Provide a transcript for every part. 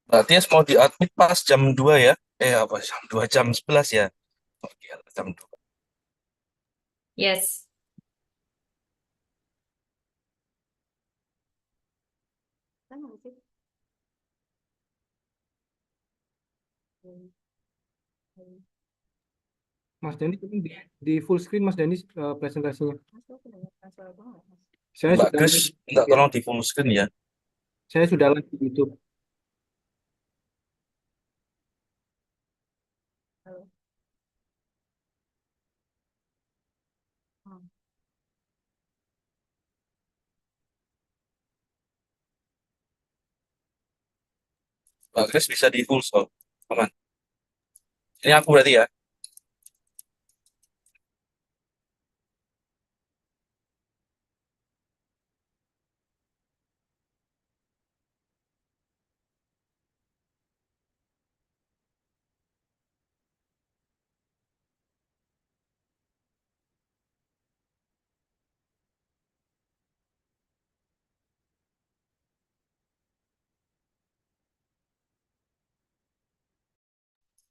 Berarti ya mau diadmit pas jam 2 ya? Apa jam 2 jam 11 ya? Oke, jam 2. Yes. Mas Dani di full screen Mas Dani presentasinya. Saya Mbak sudah Kris, minta ya, tolong di full screen ya. saya sudah live di YouTube. Mbak Kris bisa di full screen. Aman. Ini aku berarti ya.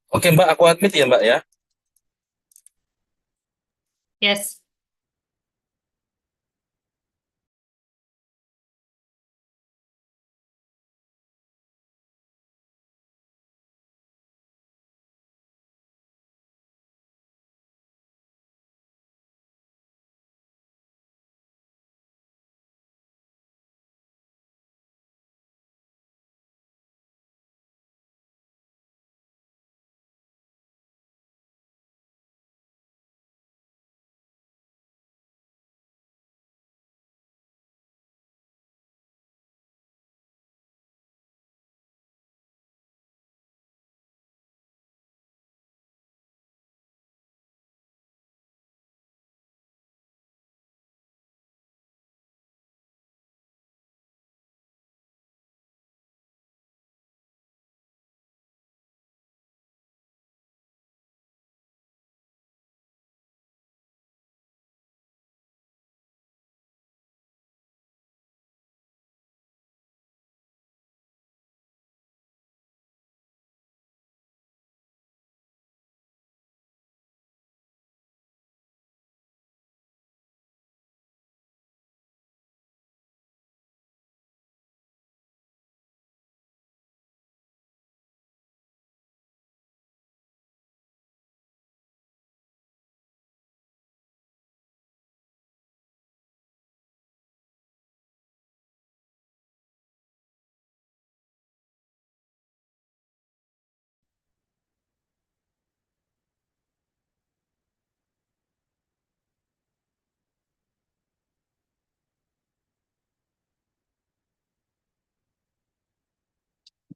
Oke Mbak, aku admit ya Mbak ya. Yes.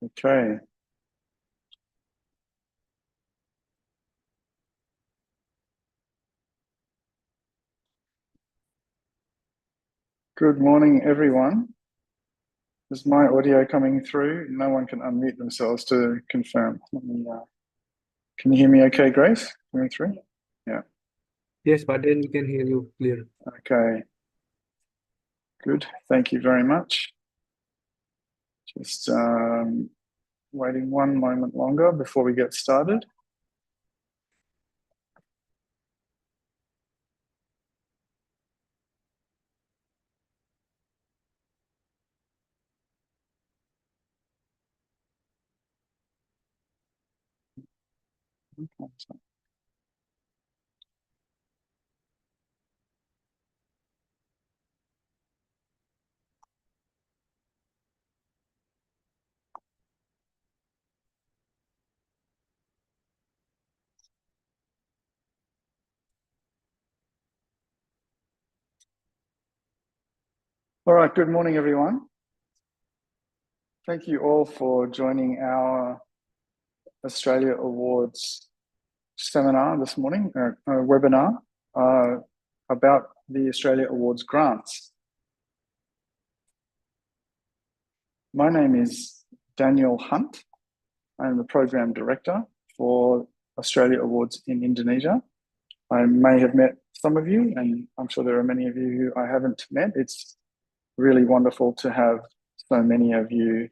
Okay. Good morning, everyone. Is my audio coming through? No one can unmute themselves to confirm. Can you hear me okay, Grace? Coming through? Yeah. Yes, but then we can hear you clear. Okay. Good. Thank you very much. Just waiting one moment longer before we get started. All right. Good morning, everyone. Thank you all for joining our Australia Awards seminar this morning, webinar about the Australia Awards grants. My name is Daniel Hunt. I'm the Program Director for Australia Awards in Indonesia. I may have met some of you, and I'm sure there are many of you who I haven't met. It's really wonderful to have so many of you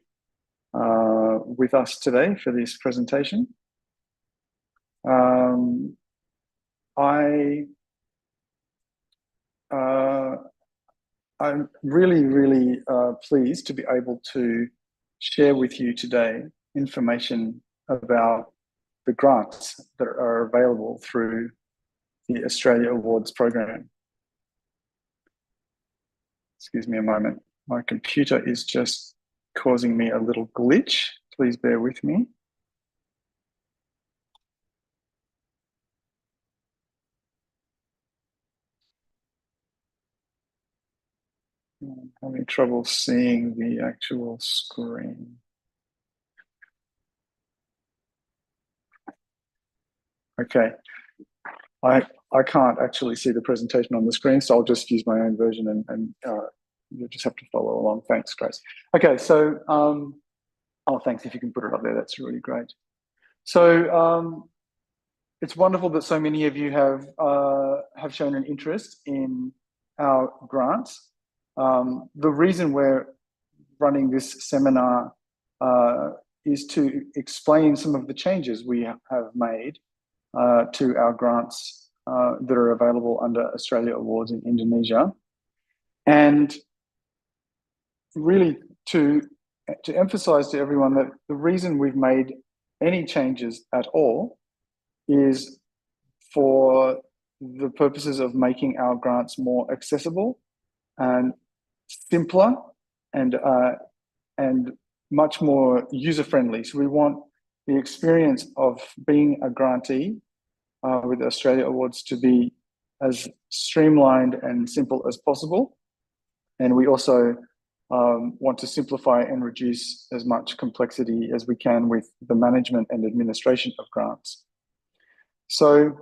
with us today for this presentation. I'm really pleased to be able to share with you today information about the grants that are available through the Australia Awards program. Excuse me a moment. My computer is just causing me a little glitch. Please bear with me. I'm having trouble seeing the actual screen. Okay. I can't actually see the presentation on the screen, so I'll just use my own version and you'll just have to follow along. Thanks, Grace. Okay, so, oh, thanks. If you can put it up there, that's really great. So it's wonderful that so many of you have shown an interest in our grants. The reason we're running this seminar is to explain some of the changes we have made to our grants that are available under Australia Awards in Indonesia. And really to emphasize to everyone that the reason we've made any changes at all is for the purposes of making our grants more accessible and simpler and much more user-friendly. So we want the experience of being a grantee with the Australia Awards to be as streamlined and simple as possible. And we also want to simplify and reduce as much complexity as we can with the management and administration of grants. So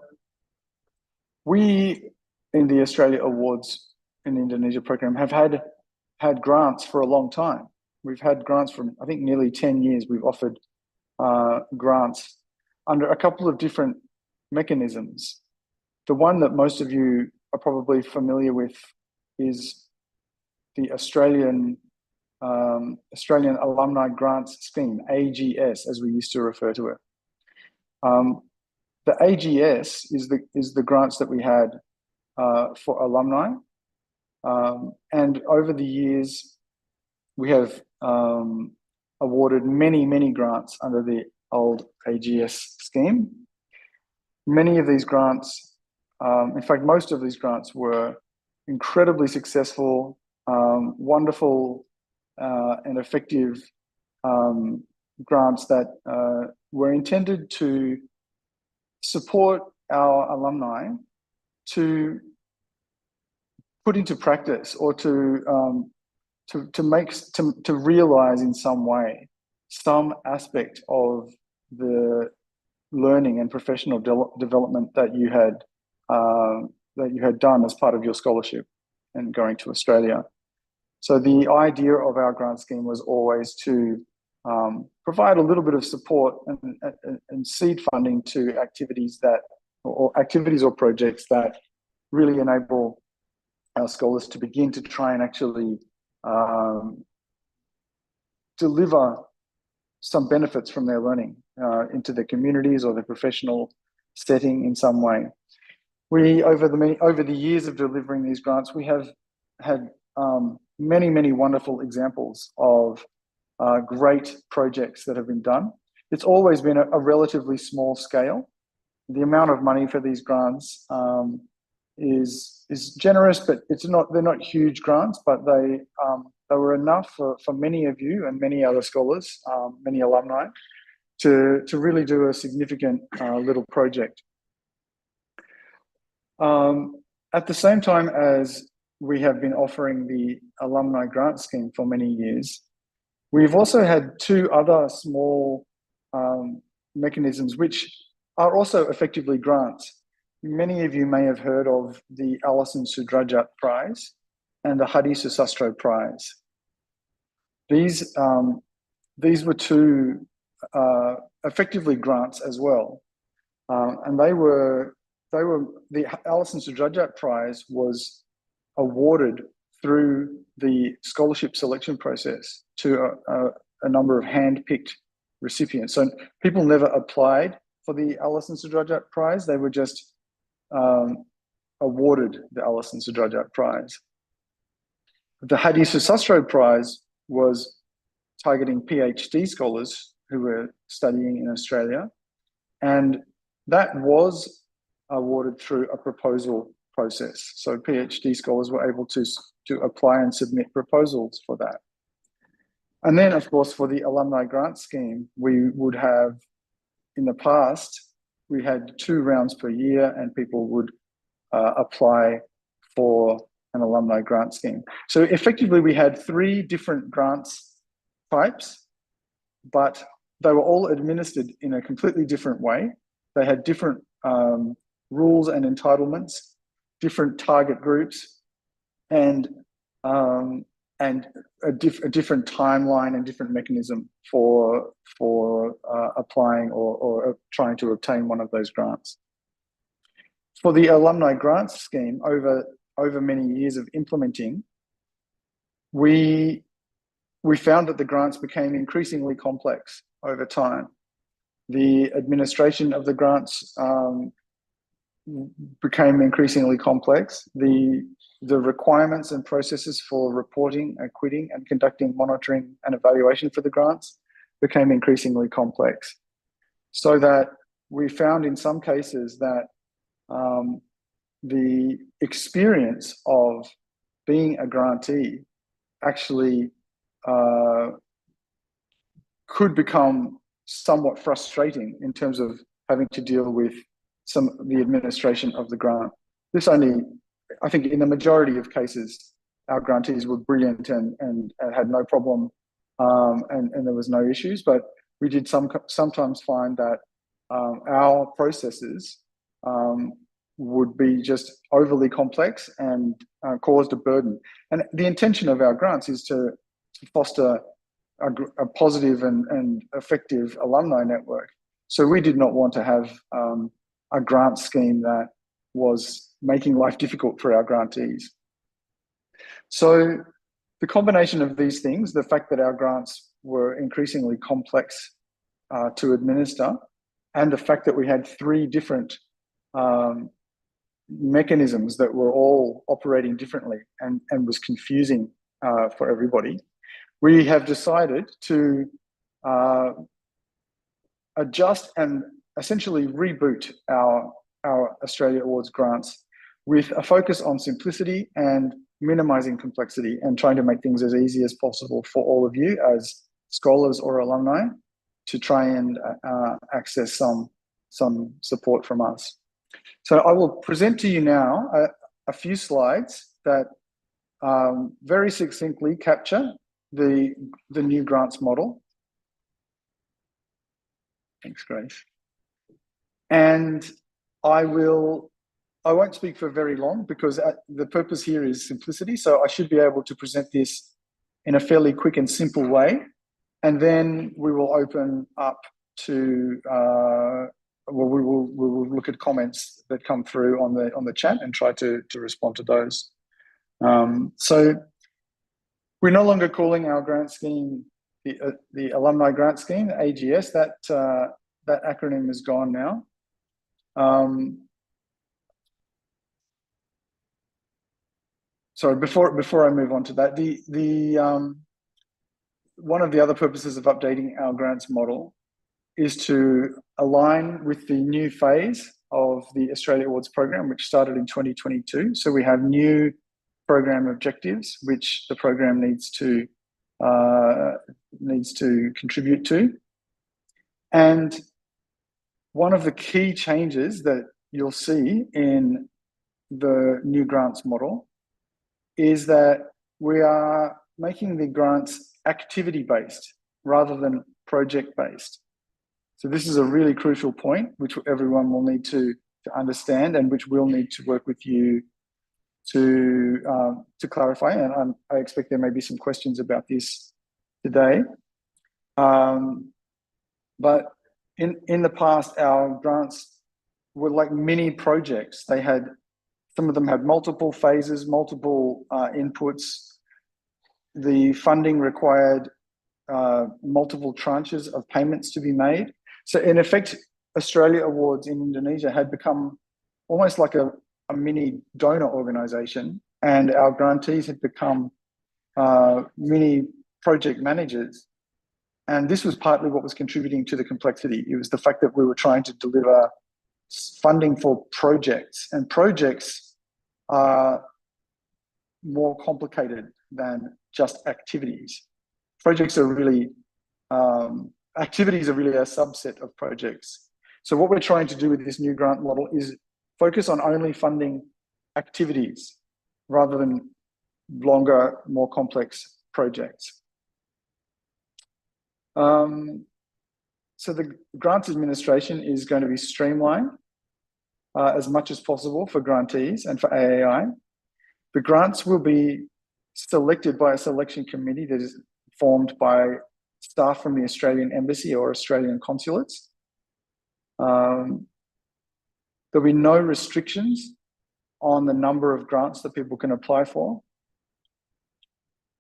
we, in the Australia Awards in the Indonesia program, have had grants for a long time. We've had grants from, I think, nearly 10 years. We've offered grants under a couple of different mechanisms. The one that most of you are probably familiar with is the Australian Alumni Grants Scheme, AGS, as we used to refer to it. The AGS is the grants that we had for alumni, and over the years we have awarded many grants under the old AGS scheme. Many of these grants, in fact, most of these grants were incredibly successful, wonderful and effective grants that were intended to support our alumni to put into practice or to realize in some way some aspect of the learning and professional development that you had done as part of your scholarship and going to Australia. So the idea of our grant scheme was always to provide a little bit of support and seed funding to activities or projects that really enable our scholars to begin to try and actually deliver some benefits from their learning into their communities or their professional setting in some way. We, over the years of delivering these grants, we have had many wonderful examples of great projects that have been done. It's always been a relatively small scale. The amount of money for these grants is generous, but they're not huge grants, but they were enough for many of you and many other scholars, many alumni, to really do a significant little project. At the same time as we have been offering the alumni grant scheme for many years, we've also had two other small mechanisms which are also effectively grants. Many of you may have heard of the Alison Sudrajat Prize and the Hadi Susastro Prize. These were two effectively grants as well, and the Alison Sudrajat Prize was awarded through the scholarship selection process to a number of hand-picked recipients. So people never applied for the Alison Sudrajat Prize. They were just awarded the Alison Sudrajat Prize. The Hadi Susastro Prize was targeting PhD scholars who were studying in Australia, and that was awarded through a proposal process. So PhD scholars were able to apply and submit proposals for that. And then, of course, for the alumni grant scheme, we would have, in the past, we had 2 rounds per year, and people would apply for an alumni grant scheme. So effectively, we had 3 different grants types, but they were all administered in a completely different way. They had different rules and entitlements, different target groups, and a different timeline and different mechanism for applying or trying to obtain one of those grants. For the alumni grants scheme, over many years of implementing, we found that the grants became increasingly complex over time. The administration of the grants became increasingly complex. The requirements and processes for reporting, acquitting, and conducting monitoring and evaluation for the grants became increasingly complex. So that we found in some cases that the experience of being a grantee actually could become somewhat frustrating in terms of having to deal with the administration of the grant. This only, I think in the majority of cases, our grantees were brilliant and had no problem and there was no issues, but we did sometimes find that our processes would be just overly complex and caused a burden. And the intention of our grants is to foster a positive and effective alumni network. So we did not want to have a grant scheme that was making life difficult for our grantees. So the combination of these things, the fact that our grants were increasingly complex to administer, and the fact that we had 3 different mechanisms that were all operating differently and was confusing for everybody, we have decided to adjust and essentially reboot our Australia Awards grants with a focus on simplicity and minimizing complexity and trying to make things as easy as possible for all of you as scholars or alumni to try and access some support from us. So I will present to you now a few slides that very succinctly capture the new grants model. Thanks, Grace. And I won't speak for very long because the purpose here is simplicity. So I should be able to present this in a fairly quick and simple way. And then we will open up to, we will look at comments that come through on the chat and try to respond to those. So we're no longer calling our grant scheme the Alumni Grant Scheme, AGS. That acronym is gone now. Sorry, before I move on to that, one of the other purposes of updating our grants model is to align with the new phase of the Australia Awards program, which started in 2022. So we have new program objectives, which the program needs to contribute to. And one of the key changes that you'll see in the new grants model is that we are making the grants activity-based rather than project-based. So this is a really crucial point, which everyone will need to understand and which we'll need to work with you to clarify. And I expect there may be some questions about this today. But in the past, our grants were like mini projects. Some of them had multiple phases, multiple inputs. The funding required multiple tranches of payments to be made. So in effect, Australia Awards in Indonesia had become almost like a mini donor organization, and our grantees had become mini project managers. And this was partly what was contributing to the complexity. It was the fact that we were trying to deliver funding for projects, and projects are more complicated than just activities. Projects are really, activities are really a subset of projects. So what we're trying to do with this new grant model is focus on only funding activities rather than longer, more complex projects. So the grants administration is going to be streamlined as much as possible for grantees and for AAI. The grants will be selected by a selection committee that is formed by staff from the Australian Embassy or Australian consulates. There'll be no restrictions on the number of grants that people can apply for.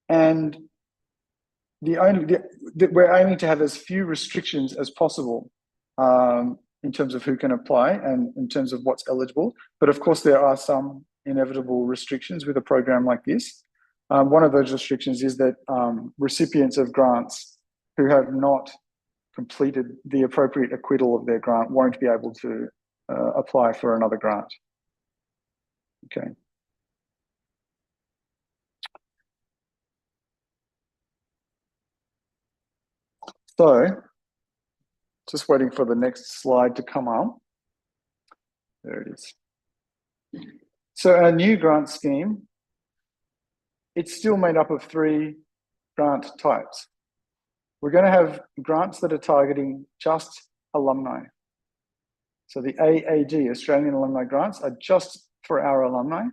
And we're aiming to have as few restrictions as possible in terms of who can apply and in terms of what's eligible. But of course, there are some inevitable restrictions with a program like this. One of those restrictions is that recipients of grants who have not completed the appropriate acquittal of their grant won't be able to apply for another grant. Okay. So, just waiting for the next slide to come up. There it is. So our new grant scheme, it's still made up of 3 grant types. We're going to have grants that are targeting just alumni. So the AAG, Australian Alumni Grants, are just for our alumni.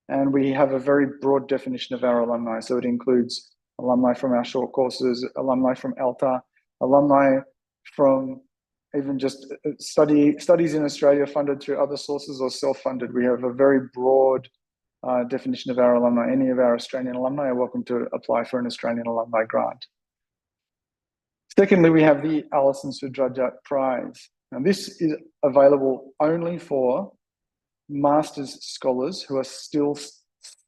And we have a very broad definition of our alumni. So it includes alumni from our short courses, alumni from ALTA, alumni from even just studies in Australia funded through other sources or self-funded. We have a very broad definition of our alumni. Any of our Australian alumni are welcome to apply for an Australian Alumni Grant. Secondly, we have the Alison Sudrajat Prize. Now, this is available only for master's scholars who are still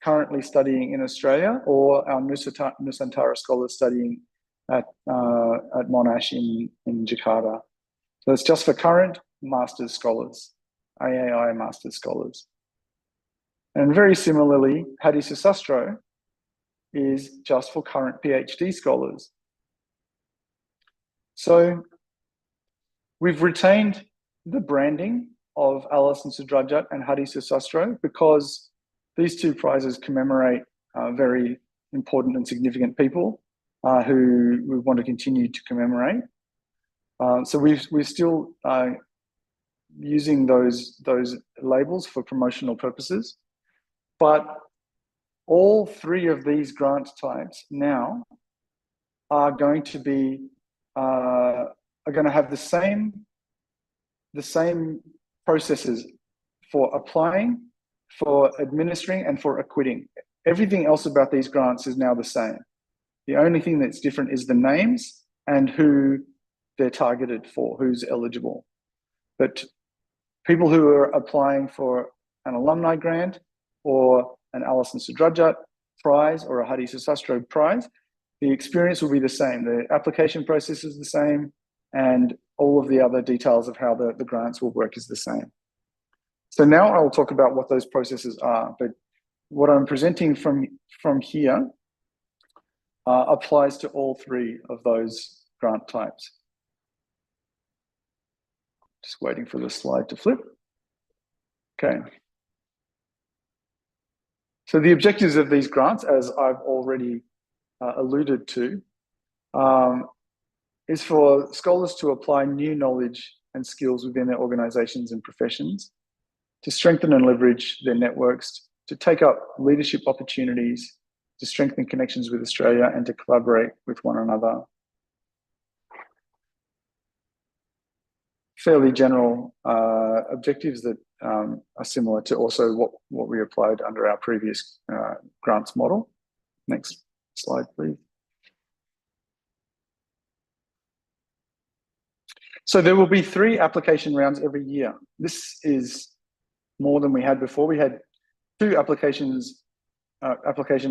currently studying in Australia, or our Nusantara scholars studying at Monash in Jakarta. So it's just for current master's scholars, AAI master's scholars. And very similarly, Hadi Susastro is just for current PhD scholars. So we've retained the branding of Alison Sudrajat and Hadi Susastro because these 2 prizes commemorate very important and significant people who we want to continue to commemorate. So we're still using those labels for promotional purposes, but all 3 of these grant types now are going to be are going to have the same processes for applying, for administering, and for acquitting. Everything else about these grants is now the same. The only thing that's different is the names and who they're targeted for, who's eligible. But people who are applying for an alumni grant or an Alison Sudrajat prize or a Hadi Susastro prize, the experience will be the same. The application process is the same, and all of the other details of how the grants will work is the same. So now I will talk about what those processes are, but what I'm presenting from here applies to all 3 of those grant types. Just waiting for the slide to flip. Okay. So the objectives of these grants, as I've already alluded to, is for scholars to apply new knowledge and skills within their organizations and professions, to strengthen and leverage their networks, to take up leadership opportunities, to strengthen connections with Australia, and to collaborate with one another. Fairly general objectives that are similar to also what we applied under our previous grants model. Next slide, please. So there will be 3 application rounds every year. This is more than we had before. We had 2 application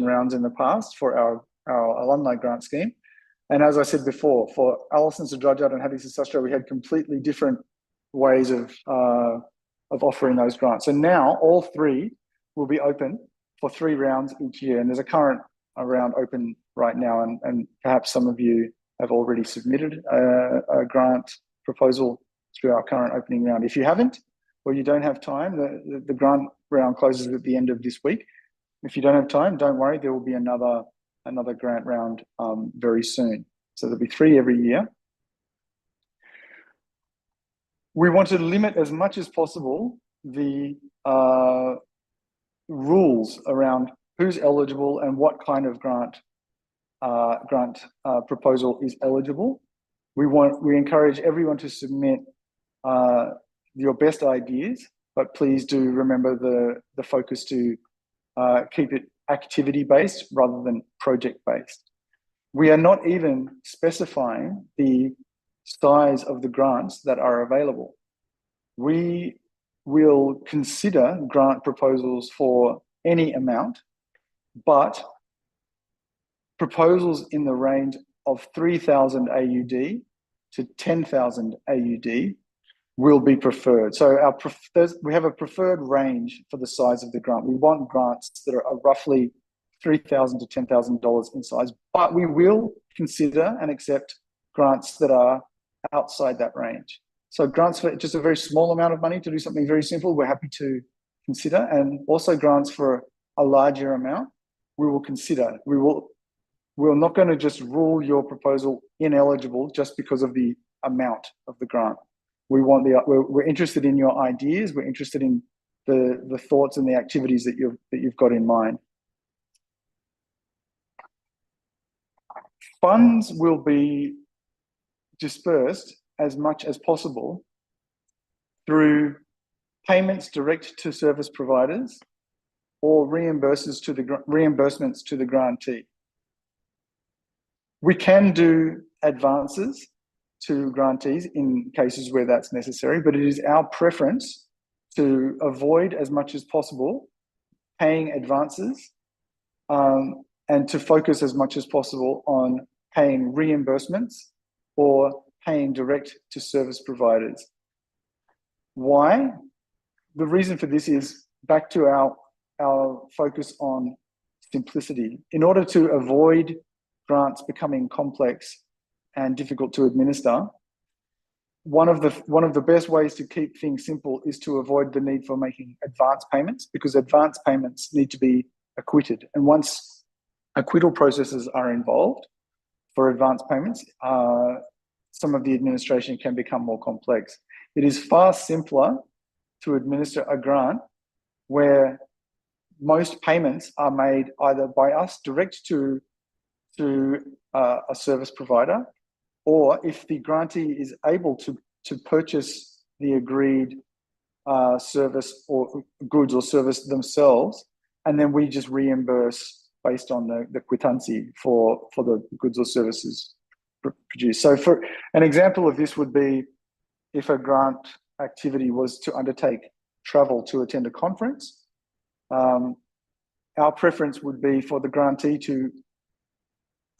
rounds in the past for our alumni grant scheme. And as I said before, for Alison Sudrajat and Hadi Sastra, we had completely different ways of offering those grants. So now all 3 will be open for 3 rounds each year. And there's a current round open right now. And perhaps some of you have already submitted a grant proposal through our current opening round. If you haven't, or you don't have time, the grant round closes at the end of this week. If you don't have time, don't worry, there will be another grant round very soon. So there'll be 3 every year. We want to limit as much as possible the rules around who's eligible and what kind of grant proposal is eligible. We encourage everyone to submit your best ideas, but please do remember the focus to keep it activity-based rather than project-based. We are not even specifying the size of the grants that are available. We will consider grant proposals for any amount, but proposals in the range of 3,000 AUD to 10,000 AUD will be preferred. So we have a preferred range for the size of the grant. We want grants that are roughly $3,000 to $10,000 in size, but we will consider and accept grants that are outside that range. So grants for just a very small amount of money to do something very simple, we're happy to consider, and also grants for a larger amount, we will consider. We're not going to just rule your proposal ineligible just because of the amount of the grant. We're interested in your ideas. We're interested in the thoughts and the activities that you've got in mind. Funds will be dispersed as much as possible through payments direct to service providers or reimbursements to the grantee. We can do advances to grantees in cases where that's necessary, but it is our preference to avoid as much as possible paying advances and to focus as much as possible on paying reimbursements or paying direct to service providers. Why? The reason for this is back to our focus on simplicity. In order to avoid grants becoming complex and difficult to administer, one of the best ways to keep things simple is to avoid the need for making advance payments, because advance payments need to be acquitted. And once acquittal processes are involved for advance payments, some of the administration can become more complex. It is far simpler to administer a grant where most payments are made either by us direct to a service provider, or if the grantee is able to purchase the agreed service or goods or service themselves, and then we just reimburse based on the quitancy for the goods or services produced. So for an example of this would be if a grant activity was to undertake travel to attend a conference, our preference would be for the grantee to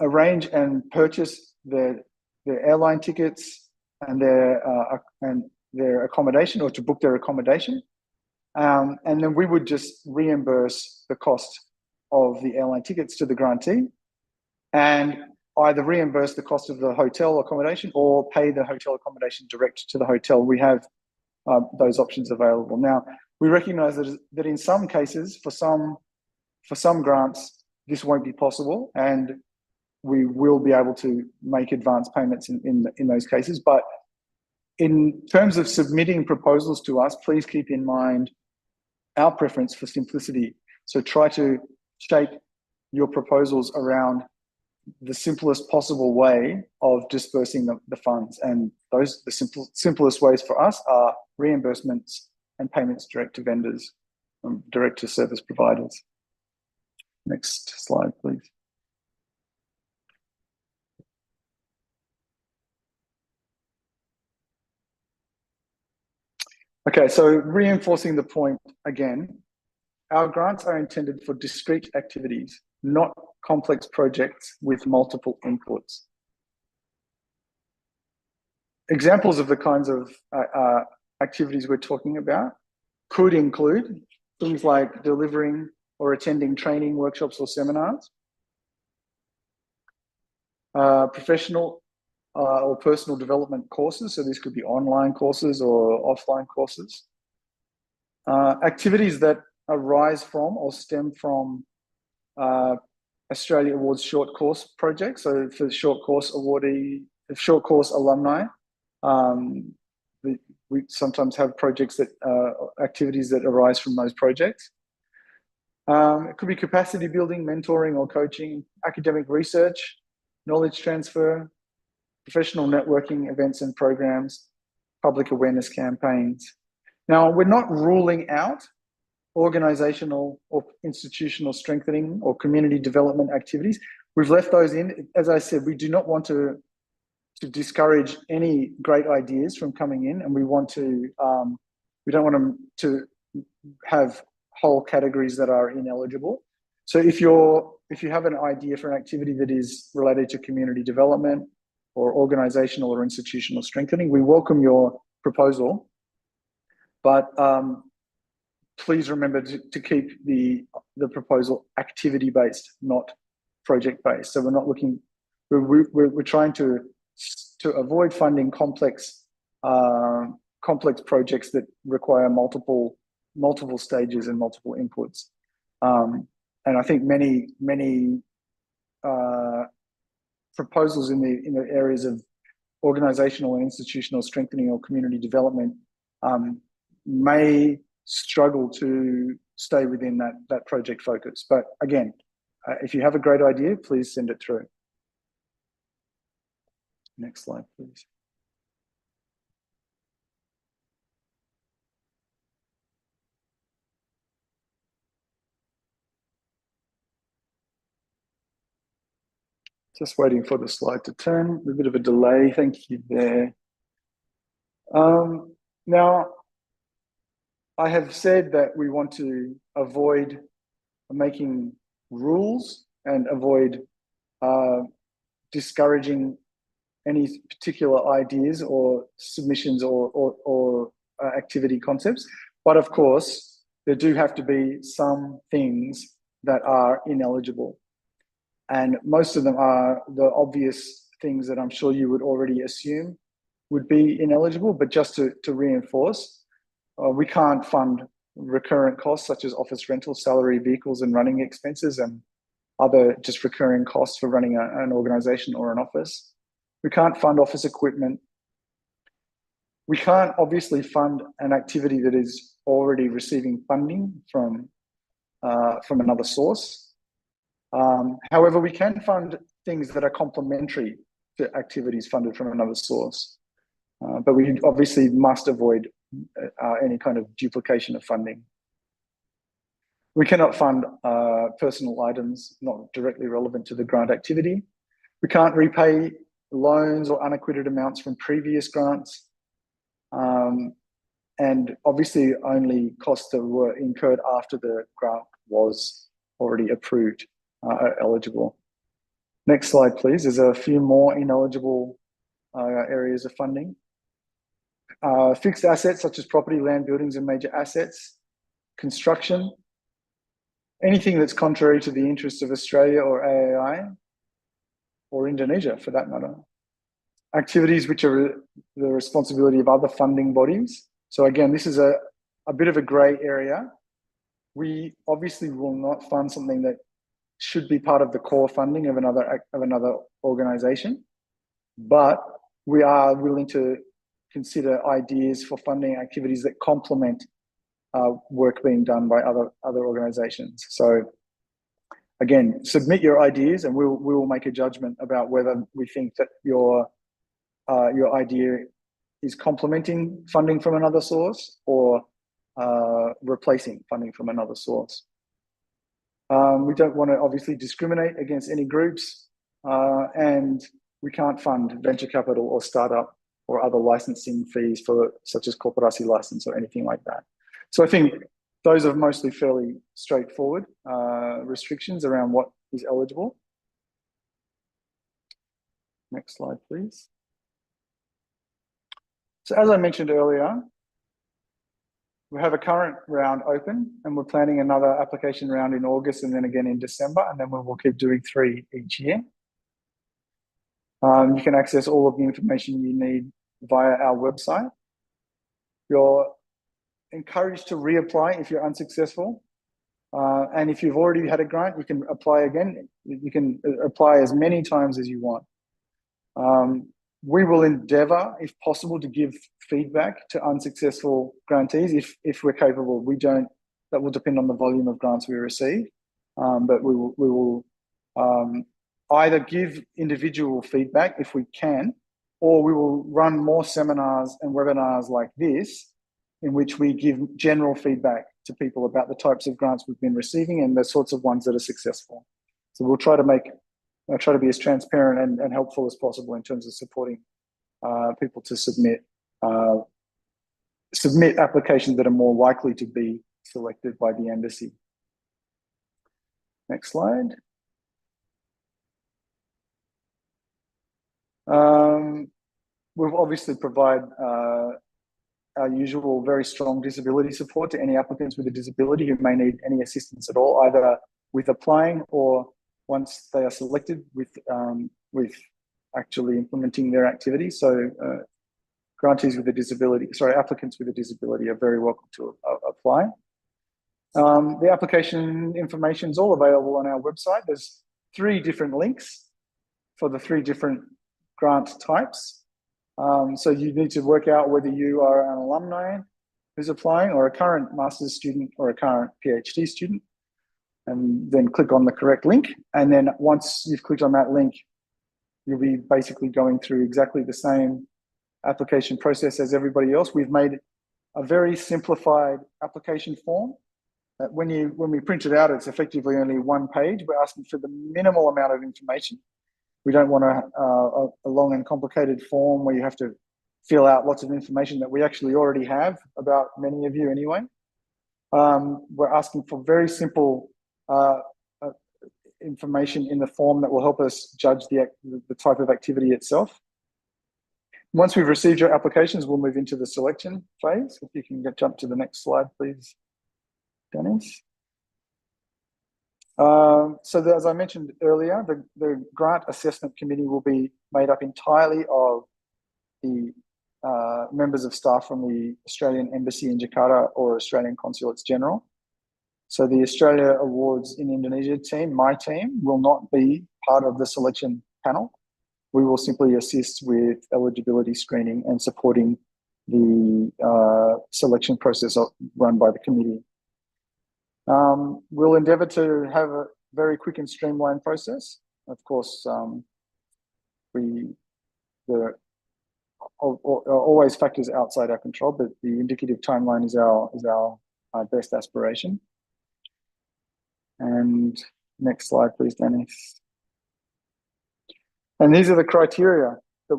arrange and purchase their airline tickets and their accommodation, or to book their accommodation. And then we would just reimburse the cost of the airline tickets to the grantee and either reimburse the cost of the hotel accommodation or pay the hotel accommodation direct to the hotel. We have those options available. Now, we recognize that in some cases, for some grants, this won't be possible, and we will be able to make advance payments in those cases. But in terms of submitting proposals to us, please keep in mind our preference for simplicity. So try to shape your proposals around the simplest possible way of dispersing the funds. And the simplest ways for us are reimbursements and payments direct to vendors, direct to service providers. Next slide, please. Okay, so reinforcing the point again, our grants are intended for discrete activities, not complex projects with multiple inputs. Examples of the kinds of activities we're talking about could include things like delivering or attending training, workshops, or seminars, professional or personal development courses. So this could be online courses or offline courses. Activities that arise from or stem from Australia Awards short course projects. So for short course short course alumni, we sometimes have projects that activities that arise from those projects. It could be capacity building, mentoring or coaching, academic research, knowledge transfer, professional networking events and programs, public awareness campaigns. Now, we're not ruling out organizational or institutional strengthening or community development activities. We've left those in. As I said, we do not want to discourage any great ideas from coming in, and we don't want them to have whole categories that are ineligible. So if you have an idea for an activity that is related to community development or organizational or institutional strengthening, we welcome your proposal, but please remember to keep the proposal activity-based, not project-based. So we're not looking, we're trying to avoid funding complex projects that require multiple stages and multiple inputs. And I think many proposals in the areas of organizational and institutional strengthening or community development may struggle to stay within that project focus. But again, if you have a great idea, please send it through. Next slide, please. Just waiting for the slide to turn. A bit of a delay. Thank you there. Now, I have said that we want to avoid making rules and avoid discouraging any particular ideas or submissions or activity concepts. But of course, there do have to be some things that are ineligible. And most of them are the obvious things that I'm sure you would already assume would be ineligible. But just to reinforce, we can't fund recurrent costs such as office rental, salary, vehicles, and running expenses, and other just recurring costs for running an organization or an office. We can't fund office equipment. We can't obviously fund an activity that is already receiving funding from another source. However, we can fund things that are complementary to activities funded from another source. But we obviously must avoid any kind of duplication of funding. We cannot fund personal items not directly relevant to the grant activity. We can't repay loans or unacquitted amounts from previous grants. And obviously only costs that were incurred after the grant was already approved are eligible. Next slide, please. There's a few more ineligible areas of funding. Fixed assets such as property, land, buildings, and major assets. Construction. Anything that's contrary to the interests of Australia or AAI or Indonesia for that matter. Activities which are the responsibility of other funding bodies. So again, this is a bit of a grey area. We obviously will not fund something that should be part of the core funding of another organisation, but we are willing to consider ideas for funding activities that complement work being done by other organisations. So again, submit your ideas, and we will make a judgment about whether we think that your idea is complementing funding from another source or replacing funding from another source. We don't want to obviously discriminate against any groups, and we can't fund venture capital or startup or other licensing fees for such as corporasi license or anything like that. So I think those are mostly fairly straightforward restrictions around what is eligible. Next slide, please. So as I mentioned earlier, we have a current round open and we're planning another application round in August and then again in December, and then we will keep doing 3 each year. You can access all of the information you need via our website. You're encouraged to reapply if you're unsuccessful. And if you've already had a grant, you can apply again. You can apply as many times as you want. We will endeavour, if possible, to give feedback to unsuccessful grantees if we're capable. That will depend on the volume of grants we receive, but we will either give individual feedback if we can, or we will run more seminars and webinars like this in which we give general feedback to people about the types of grants we've been receiving and the sorts of ones that are successful. So we'll try to be as transparent and helpful as possible in terms of supporting people to submit applications that are more likely to be selected by the embassy. Next slide. We'll obviously provide our usual very strong disability support to any applicants with a disability who may need any assistance at all, either with applying or once they are selected with actually implementing their activities. So applicants with a disability are very welcome to apply. The application information is all available on our website. There's 3 different links for the 3 different grant types. So you need to work out whether you are an alumni who's applying or a current master's student or a current PhD student, and then click on the correct link. And then once you've clicked on that link, you'll be basically going through exactly the same application process as everybody else. We've made a very simplified application form. When we print it out, it's effectively only 1 page. We're asking for the minimal amount of information. We don't want a long and complicated form where you have to fill out lots of information that we actually already have about many of you anyway. We're asking for very simple information in the form that will help us judge the type of activity itself. Once we've received your applications, we'll move into the selection phase. If you can jump to the next slide, please, Dennis. As I mentioned earlier, the grant assessment committee will be made up entirely of the members of staff from the Australian Embassy in Jakarta or Australian Consulates General. So the Australia Awards in Indonesia team, my team, will not be part of the selection panel. We will simply assist with eligibility screening and supporting the selection process run by the committee. We'll endeavour to have a very quick and streamlined process. Of course, there are always factors outside our control, but the indicative timeline is our best aspiration. And next slide, please, Dennis. And these are the criteria that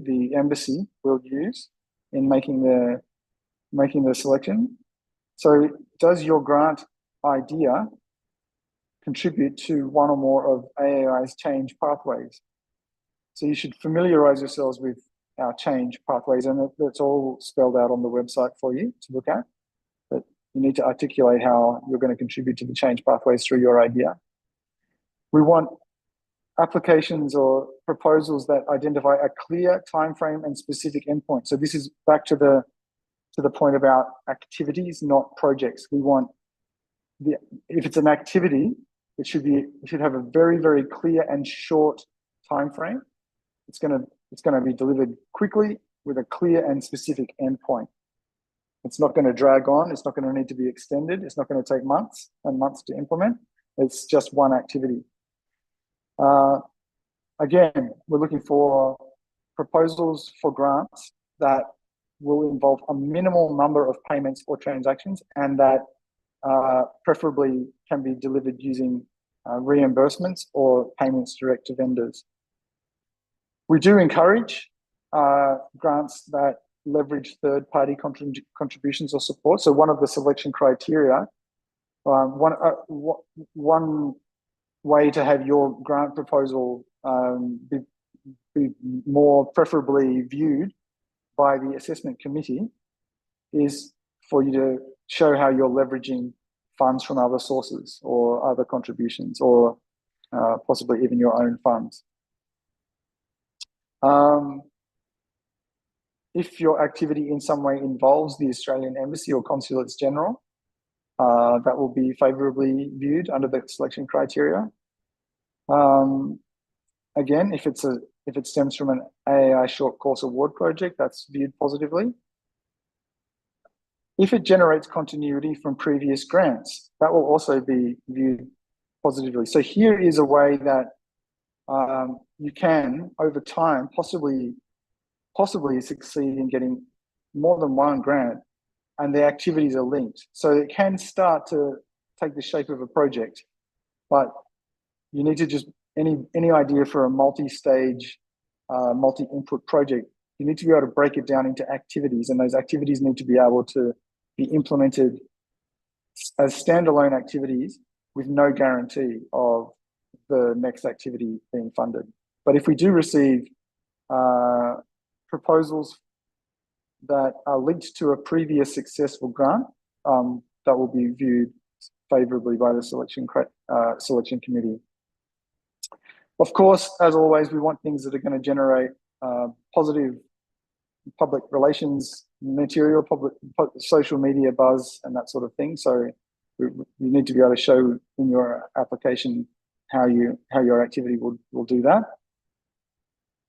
the embassy will use in making the selection. So does your grant idea contribute to one or more of AAI's change pathways? So you should familiarise yourselves with our change pathways, and that's all spelled out on the website for you to look at. But you need to articulate how you're going to contribute to the change pathways through your idea. We want applications or proposals that identify a clear timeframe and specific endpoint. So this is back to the point about activities, not projects. We want if it's an activity, it should have a very, very clear and short time frame. It's going to be delivered quickly with a clear and specific endpoint. It's not going to drag on. It's not going to need to be extended. It's not going to take months and months to implement. It's just one activity. Again, we're looking for proposals for grants that will involve a minimal number of payments or transactions, and that preferably can be delivered using reimbursements or payments direct to vendors. We do encourage grants that leverage third-party contributions or support. So one of the selection criteria, one way to have your grant proposal be more preferably viewed by the assessment committee is for you to show how you're leveraging funds from other sources or other contributions, or possibly even your own funds. If your activity in some way involves the Australian Embassy or Consulates General, that will be favourably viewed under the selection criteria. Again, if it stems from an AAI short course award project, that's viewed positively. If it generates continuity from previous grants, that will also be viewed positively. So here is a way that you can, over time, possibly succeed in getting more than one grant, and the activities are linked. So it can start to take the shape of a project, but you need to just, any idea for a multi-stage, multi-input project, you need to be able to break it down into activities, and those activities need to be able to be implemented as standalone activities with no guarantee of the next activity being funded. But if we do receive proposals that are linked to a previous successful grant, that will be viewed favourably by the selection committee. Of course, as always, we want things that are going to generate positive public relations material, social media buzz, and that sort of thing. So you need to be able to show in your application how your activity will do that.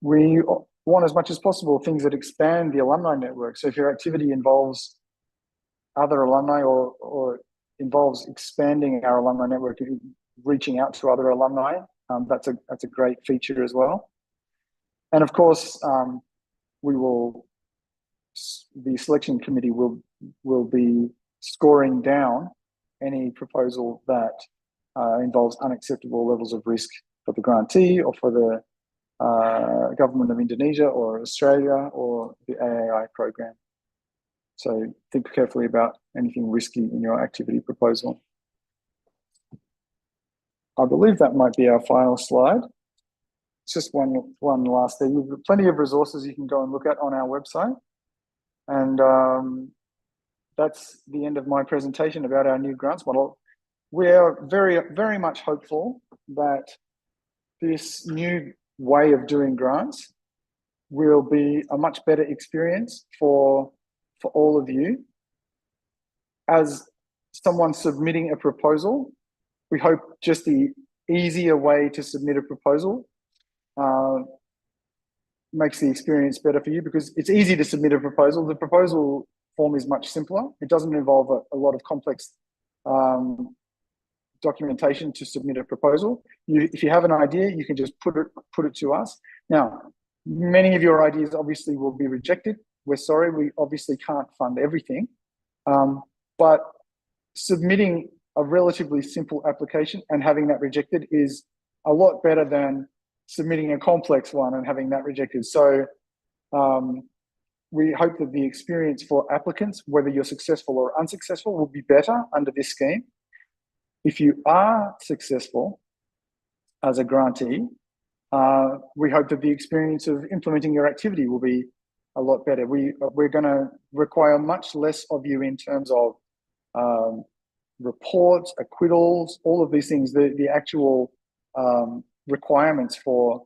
We want, as much as possible, things that expand the alumni network. So if your activity involves other alumni or involves expanding our alumni network, reaching out to other alumni, that's a great feature as well. And of course, the selection committee will be scoring down any proposal that involves unacceptable levels of risk for the grantee or for the government of Indonesia or Australia or the AAI program. So think carefully about anything risky in your activity proposal. I believe that might be our final slide. It's just one last thing. There's plenty of resources you can go and look at on our website. And that's the end of my presentation about our new grants model. We are very, very much hopeful that this new way of doing grants will be a much better experience for all of you. As someone submitting a proposal, we hope just the easier way to submit a proposal makes the experience better for you, because it's easy to submit a proposal. The proposal form is much simpler. It doesn't involve a lot of complex documentation to submit a proposal. If you have an idea, you can just put it to us. Now, many of your ideas obviously will be rejected. We're sorry, we obviously can't fund everything, but submitting a relatively simple application and having that rejected is a lot better than submitting a complex one and having that rejected. So we hope that the experience for applicants, whether you're successful or unsuccessful, will be better under this scheme. If you are successful as a grantee, we hope that the experience of implementing your activity will be a lot better. We're going to require much less of you in terms of reports, acquittals, all of these things. The actual requirements for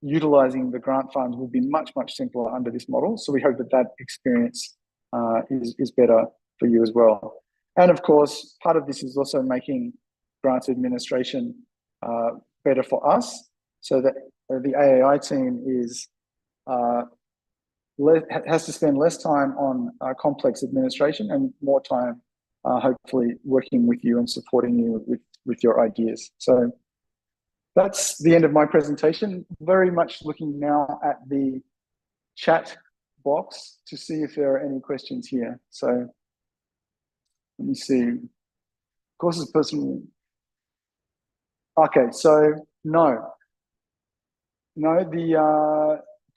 utilising the grant funds will be much, much simpler under this model. So we hope that that experience is better for you as well. And of course, part of this is also making grants administration better for us, so that the AAI team has to spend less time on complex administration and more time hopefully working with you and supporting you with your ideas. So that's the end of my presentation. Very much looking now at the chat box to see if there are any questions here. So let me see. Courses personally. Okay, so no,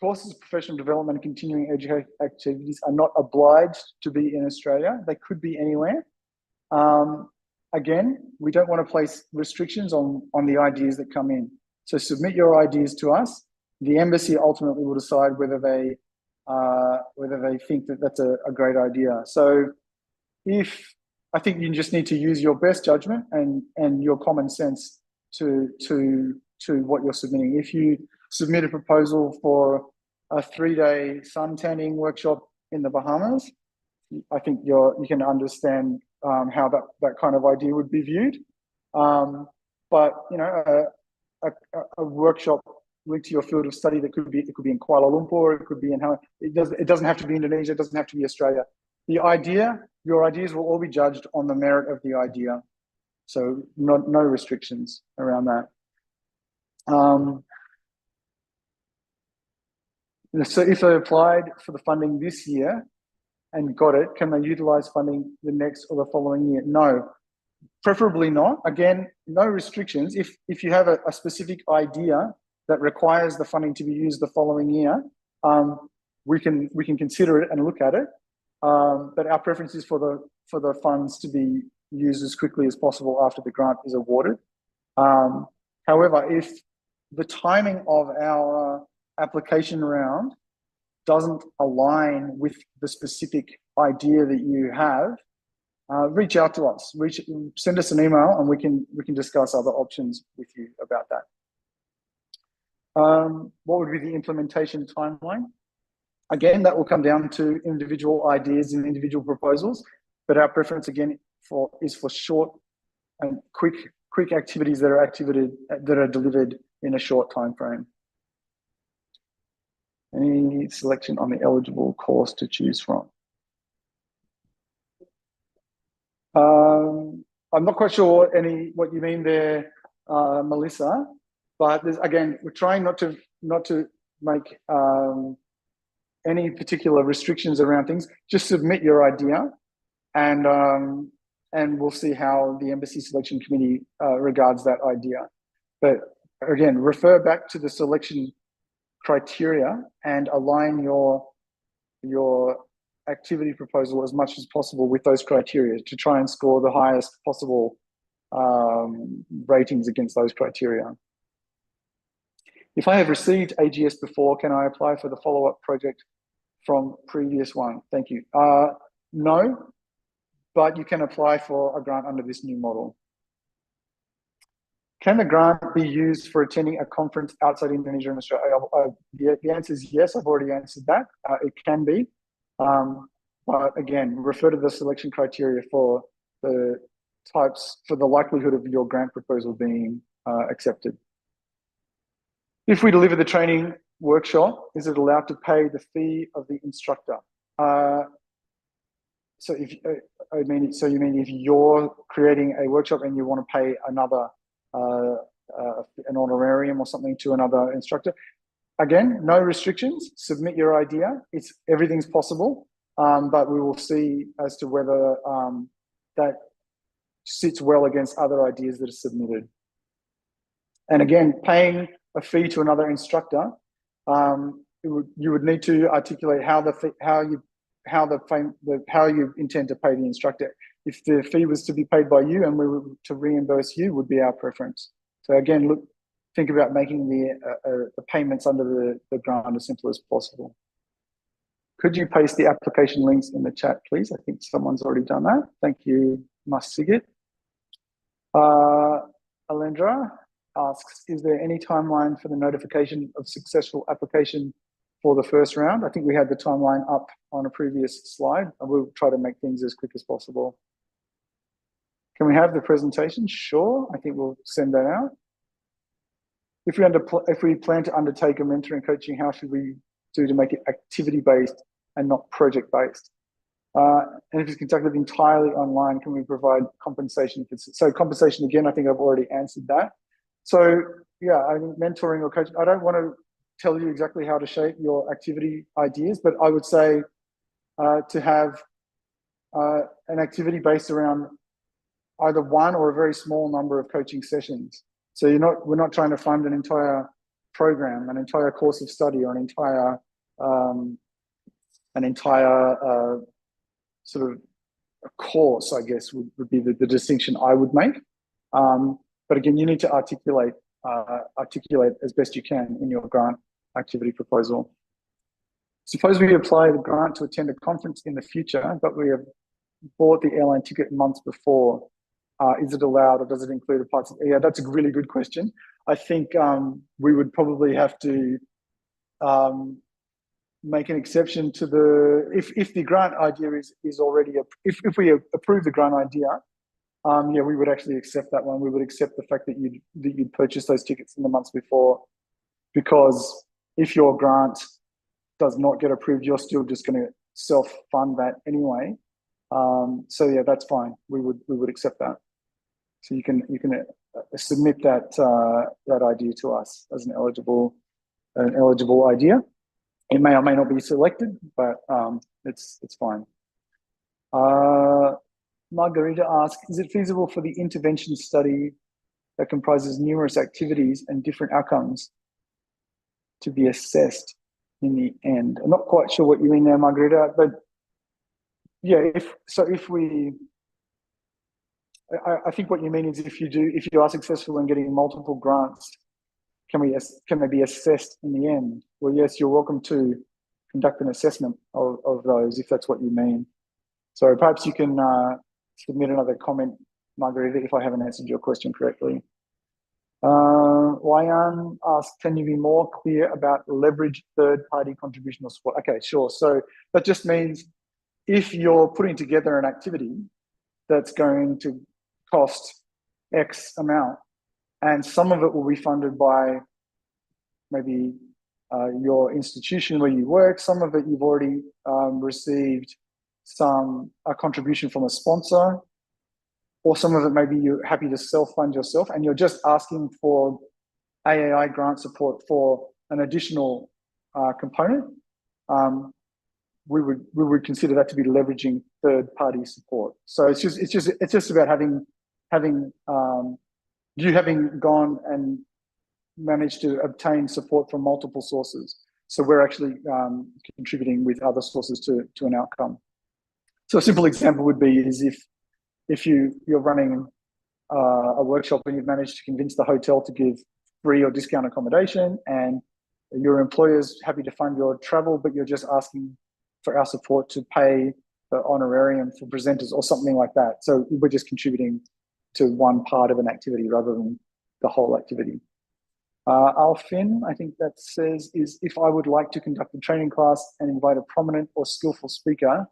courses of professional development and continuing education activities are not obliged to be in Australia. They could be anywhere. Again, we don't want to place restrictions on the ideas that come in. So submit your ideas to us. The embassy ultimately will decide whether they think that that's a great idea. So I think you just need to use your best judgment and your common sense to what you're submitting. If you submit a proposal for a 3-day sun tanning workshop in the Bahamas, I think you can understand how that kind of idea would be viewed. But you know, a workshop linked to your field of study it could be in Kuala Lumpur, it could be in it doesn't have to be Indonesia, it doesn't have to be Australia. Your ideas will all be judged on the merit of the idea. So no restrictions around that. So if they applied for the funding this year and got it, can they utilize funding the next or the following year? No, preferably not. Again, no restrictions. If you have a specific idea that requires the funding to be used the following year, we can consider it and look at it. But our preference is for the funds to be used as quickly as possible after the grant is awarded. However, if the timing of our application round doesn't align with the specific idea that you have, reach out to us. Send us an email, and we can discuss other options with you about that. What would be the implementation timeline? Again, that will come down to individual ideas and individual proposals, but our preference again is for short and quick activities that are delivered in a short time frame. Any selection on the eligible course to choose from? I'm not quite sure what you mean there, Melissa. But again, we're trying not to make any particular restrictions around things. Just submit your idea, and we'll see how the Embassy Selection Committee regards that idea. But again, refer back to the selection criteria and align your activity proposal as much as possible with those criteria to try and score the highest possible ratings against those criteria. If I have received AGS before, can I apply for the follow-up project from previous one? Thank you. No, but you can apply for a grant under this new model. Can the grant be used for attending a conference outside Indonesia and Australia? The answer is yes. I've already answered that. It can be. But again, refer to the selection criteria for the likelihood of your grant proposal being accepted. If we deliver the training workshop, is it allowed to pay the fee of the instructor? So you mean if you're creating a workshop and you want to pay another an honorarium or something to another instructor? Again, no restrictions. Submit your idea. Everything's possible, but we will see as to whether that sits well against other ideas that are submitted. And again, paying a fee to another instructor, you would need to articulate how you intend to pay the instructor. If the fee was to be paid by you and we were to reimburse you, would be our preference. So again, think about making the payments under the grant as simple as possible. Could you paste the application links in the chat, please? I think someone's already done that. Thank you, Mas Sigit. Alendra asks, is there any timeline for the notification of successful application for the first round? I think we had the timeline up on a previous slide, and we'll try to make things as quick as possible. Can we have the presentation? Sure, I think we'll send that out. If we plan to undertake a mentoring coaching, how should we do to make it activity-based and not project-based? And if it's conducted entirely online, can we provide compensation? So compensation, again, I think I've already answered that. So yeah, I think mentoring or coaching, I don't want to tell you exactly how to shape your activity ideas, but I would say to have an activity based around either one or a very small number of coaching sessions. So we're not trying to fund an entire program, an entire course of study, or an entire sort of a course, I guess, would be the distinction I would make. But again, you need to articulate as best you can in your grant activity proposal. Suppose we apply the grant to attend a conference in the future, but we have bought the airline ticket months before. Is it allowed, or does it include a part? Yeah, that's a really good question. I think we would probably have to make an exception to the if the grant idea is already if we approve the grant idea, yeah, we would actually accept that one. We would accept the fact that you'd purchase those tickets in the months before, because if your grant does not get approved, you're still just going to self-fund that anyway. So yeah, that's fine. We would accept that. So you can submit that idea to us as an eligible idea. It may or may not be selected, but it's fine. Margarita asks, is it feasible for the intervention study that comprises numerous activities and different outcomes to be assessed in the end? I'm not quite sure what you mean there, Margarita, but yeah, I think what you mean is if you are successful in getting multiple grants, can they be assessed in the end? Well, yes, you're welcome to conduct an assessment of those if that's what you mean. So perhaps you can submit another comment, Margarita, if I haven't answered your question correctly. Wayan asks, can you be more clear about leverage third-party contribution or support? Okay, sure. So that just means if you're putting together an activity that's going to cost X amount, and some of it will be funded by maybe your institution where you work, some of it you've already received a contribution from a sponsor, or some of it maybe you're happy to self-fund yourself, and you're just asking for AAI grant support for an additional component. We would consider that to be leveraging third-party support. So it's just about having gone and managed to obtain support from multiple sources. So we're actually contributing with other sources to an outcome. So a simple example would be is if you're running a workshop and you've managed to convince the hotel to give free or discount accommodation, and your employer's happy to fund your travel, but you're just asking for our support to pay the honorarium for presenters or something like that. So we're just contributing to one part of an activity rather than the whole activity. Alfin, I think that says, is if I would like to conduct a training class and invite a prominent or skillful speaker,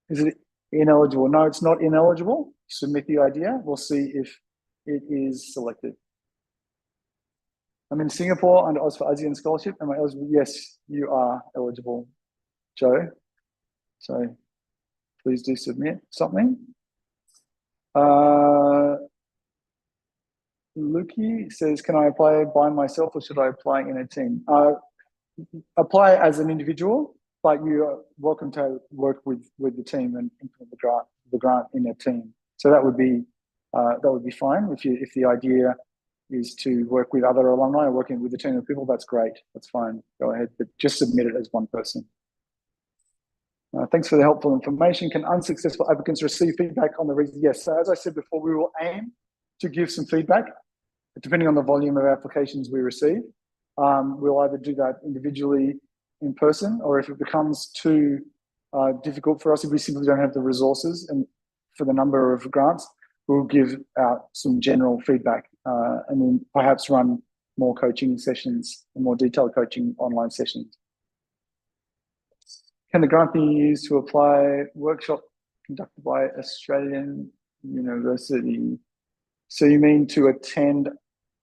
is it ineligible? No, it's not ineligible. Submit the idea. We'll see if it is selected. I'm in Singapore under Oz for ASEAN Scholarship. Am I eligible? Yes, you are eligible, Joe. So please do submit something. Luki says, can I apply by myself or should I apply in a team? Apply as an individual, but you are welcome to work with the team and implement the grant in a team. So that would be fine. If the idea is to work with other alumni or working with a team of people, that's great. That's fine. Go ahead, but just submit it as one person. Thanks for the helpful information. Can unsuccessful applicants receive feedback on the reason? Yes. So as I said before, we will aim to give some feedback depending on the volume of applications we receive. We'll either do that individually in person, or if it becomes too difficult for us, if we simply don't have the resources and for the number of grants, we'll give out some general feedback and then perhaps run more coaching sessions and more detailed coaching online sessions. Can the grant be used to apply workshop conducted by Australian University? So you mean to attend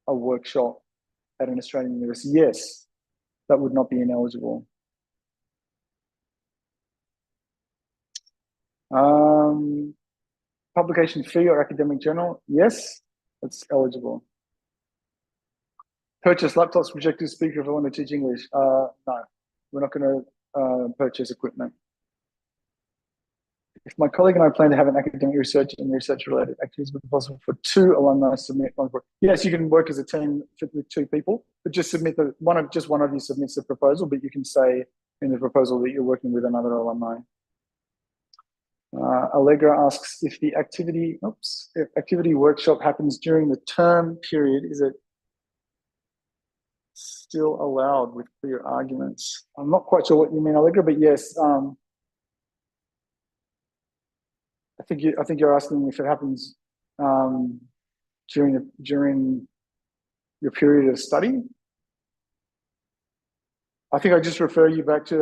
a workshop at an Australian university? Yes, that would not be ineligible. Publication fee or academic journal? Yes, it's eligible. Purchase laptops, projectors, speaker if I want to teach English? No, we're not going to purchase equipment. If my colleague and I plan to have an academic research and research-related activities, would it be possible for 2 alumni to submit one? Yes, you can work as a team with 2 people, but just submit one of you submits the proposal, but you can say in the proposal that you're working with another alumni. Allegra asks if the activity workshop happens during the term period, is it still allowed with clear arguments? I'm not quite sure what you mean, Allegra, but yes. I think you're asking if it happens during your period of study. I think I just refer you back to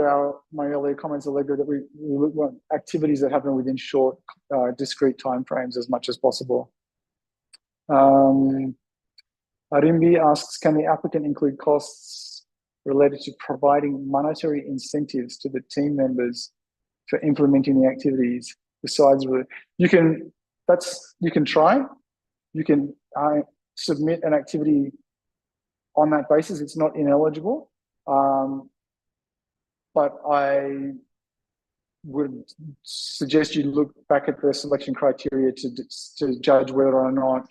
my earlier comments, Allegra, that we want activities that happen within short, discrete timeframes as much as possible. Arimbi asks, can the applicant include costs related to providing monetary incentives to the team members for implementing the activities? Besides, you can try. You can submit an activity on that basis. It's not ineligible. But I would suggest you look back at the selection criteria to judge whether or not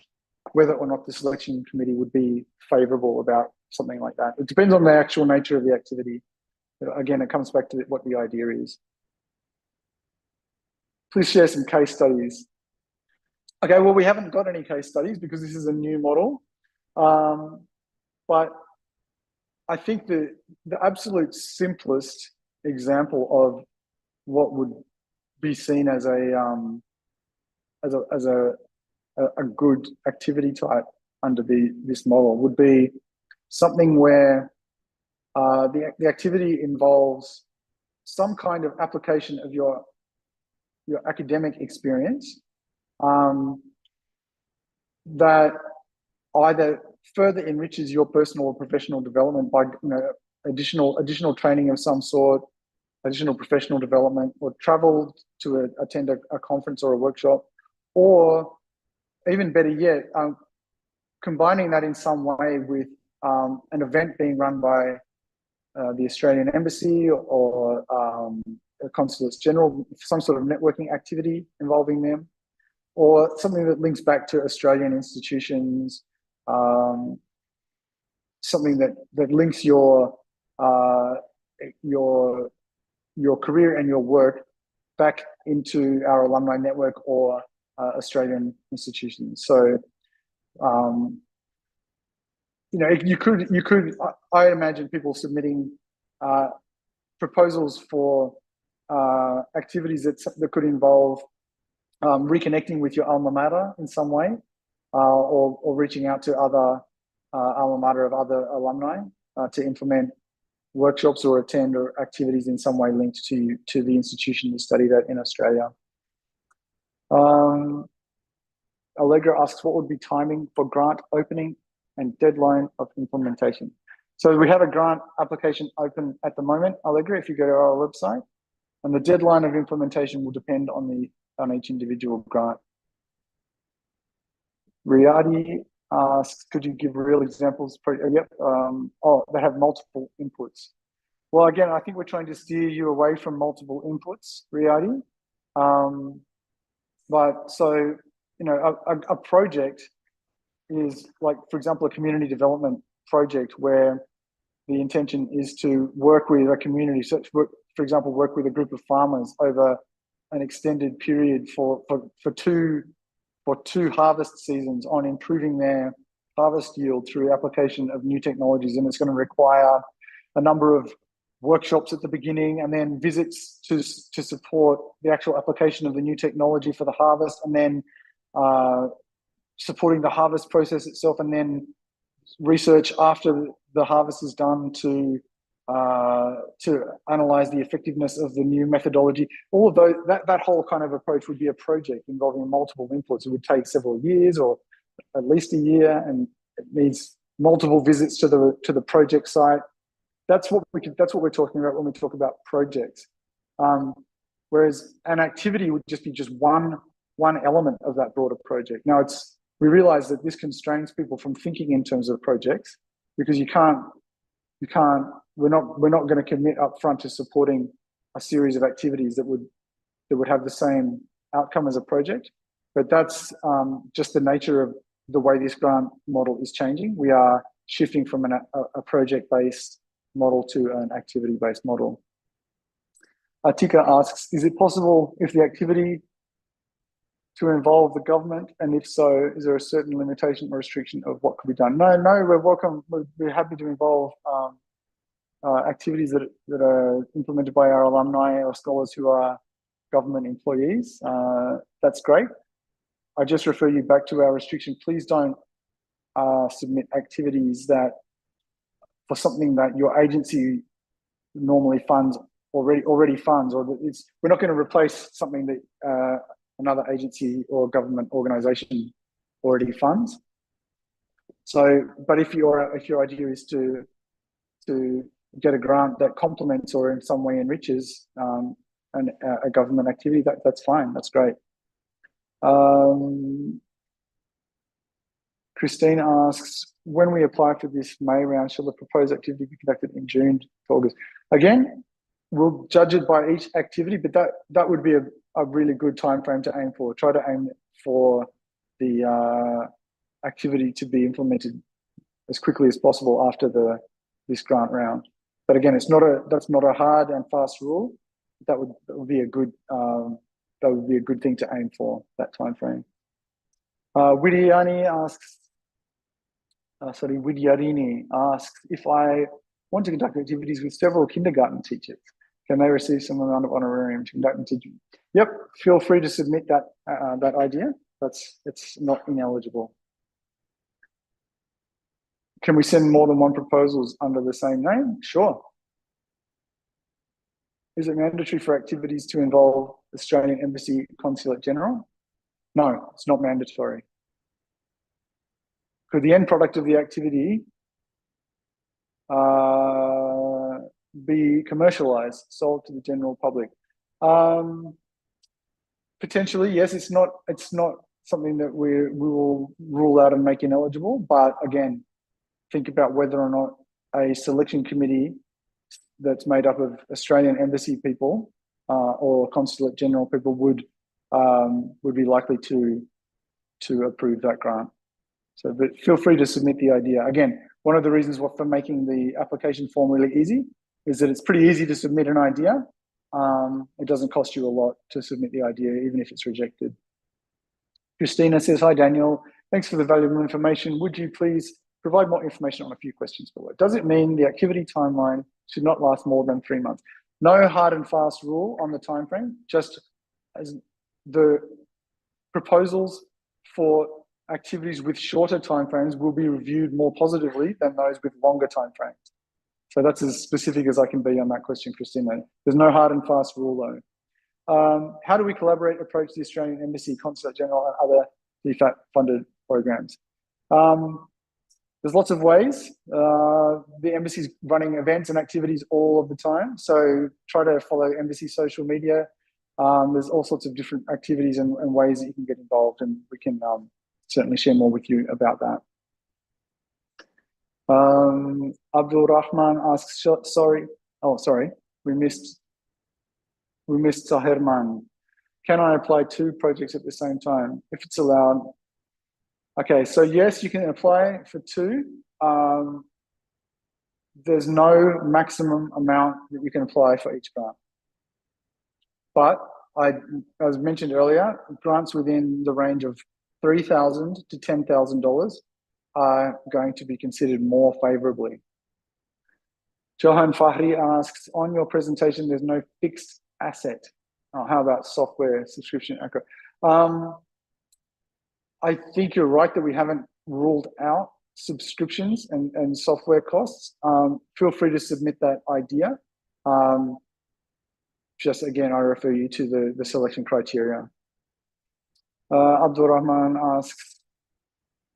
the selection committee would be favourable about something like that. It depends on the actual nature of the activity. Again, it comes back to what the idea is. Please share some case studies. Okay, well, we haven't got any case studies because this is a new model. But I think the absolute simplest example of what would be seen as a good activity type under this model would be something where the activity involves some kind of application of your academic experience that either further enriches your personal or professional development by additional training of some sort, additional professional development, or travel to attend a conference or a workshop, or even better yet, combining that in some way with an event being run by the Australian Embassy or Consulates General, some sort of networking activity involving them, or something that links back to Australian institutions, something that links your career and your work back into our alumni network or Australian institutions. So, you could. I imagine people submitting proposals for activities that could involve reconnecting with your alma mater in some way, or reaching out to other alma mater of other alumni to implement workshops or attend or activities in some way linked to the institution you studied at in Australia. Allegra asks, what would be timing for grant opening and deadline of implementation? So we have a grant application open at the moment, Allegra, if you go to our website, and the deadline of implementation will depend on each individual grant. Riyadi asks, could you give real examples? Yep. They have multiple inputs. Well, again, I think we're trying to steer you away from multiple inputs, Riyadi. But so, a project is like, for example, a community development project where the intention is to work with a community, so for example, work with a group of farmers over an extended period for two harvest seasons on improving their harvest yield through application of new technologies. And it's going to require a number of workshops at the beginning and then visits to support the actual application of the new technology for the harvest, and then supporting the harvest process itself, and then research after the harvest is done to analyze the effectiveness of the new methodology. All of those, that whole kind of approach would be a project involving multiple inputs. It would take several years or at least a year, and it needs multiple visits to the project site. That's what we're talking about when we talk about projects. Whereas an activity would just be one element of that broader project. Now, we realize that this constrains people from thinking in terms of projects, because we're not going to commit up front to supporting a series of activities that would that would have the same outcome as a project. But that's just the nature of the way this grant model is changing. We are shifting from a project-based model to an activity-based model. Atika asks, is it possible if the activity to involve the government, and if so, is there a certain limitation or restriction of what could be done? No, we're welcome. We're happy to involve activities that are implemented by our alumni or scholars who are government employees. That's great. I just refer you back to our restriction. Please don't submit activities that for something that your agency normally funds already funds, or we're not going to replace something that another agency or government organization already funds. So, but if your idea is to get a grant that complements or in some way enriches a government activity, that's fine. That's great. Christine asks, when we apply for this May round, shall the proposed activity be conducted in June to August? Again, we'll judge it by each activity, but that would be a really good time frame to aim for. Try to aim for the activity to be implemented as quickly as possible after this grant round. But again, that's not a hard and fast rule. That would be a good thing to aim for, that time frame. Widiarini asks, if I want to conduct activities with several kindergarten teachers, can they receive some amount of honorarium to conduct teaching? Yep, feel free to submit that idea. It's not ineligible. Can we send more than one proposals under the same name? Sure. Is it mandatory for activities to involve Australian Embassy Consulate General? No, it's not mandatory. Could the end product of the activity be commercialized, sold to the general public? Potentially, yes. It's not something that we will rule out and make ineligible. But again, think about whether or not a selection committee that's made up of Australian embassy people or consulate general people would be likely to approve that grant. So, but feel free to submit the idea. Again, one of the reasons for making the application form really easy is that it's pretty easy to submit an idea. It doesn't cost you a lot to submit the idea, even if it's rejected. Christina says, hi, Daniel. Thanks for the valuable information. Would you please provide more information on a few questions below? Does it mean the activity timeline should not last more than 3 months? No hard and fast rule on the timeframe, just as the proposals for activities with shorter timeframes will be reviewed more positively than those with longer timeframes. So that's as specific as I can be on that question, Christina. There's no hard and fast rule though. How do we collaborate, approach the Australian Embassy, Consulate General and other DFAT funded programs? There's lots of ways. The embassy's running events and activities all of the time. So try to follow embassy social media. There's all sorts of different activities and ways that you can get involved, and we can certainly share more with you about that. Abdul Rahman asks, sorry, we missed Sahirman. Can I apply 2 projects at the same time if it's allowed? Okay, so yes, you can apply for 2. There's no maximum amount that you can apply for each grant. But as mentioned earlier, grants within the range of $3,000 to $10,000 are going to be considered more favorably. Johan Fahri asks, on your presentation, there's no fixed asset. Oh, how about software subscription? I think you're right that we haven't ruled out subscriptions and software costs. Feel free to submit that idea. Just again, I refer you to the selection criteria. Abdul Rahman asks,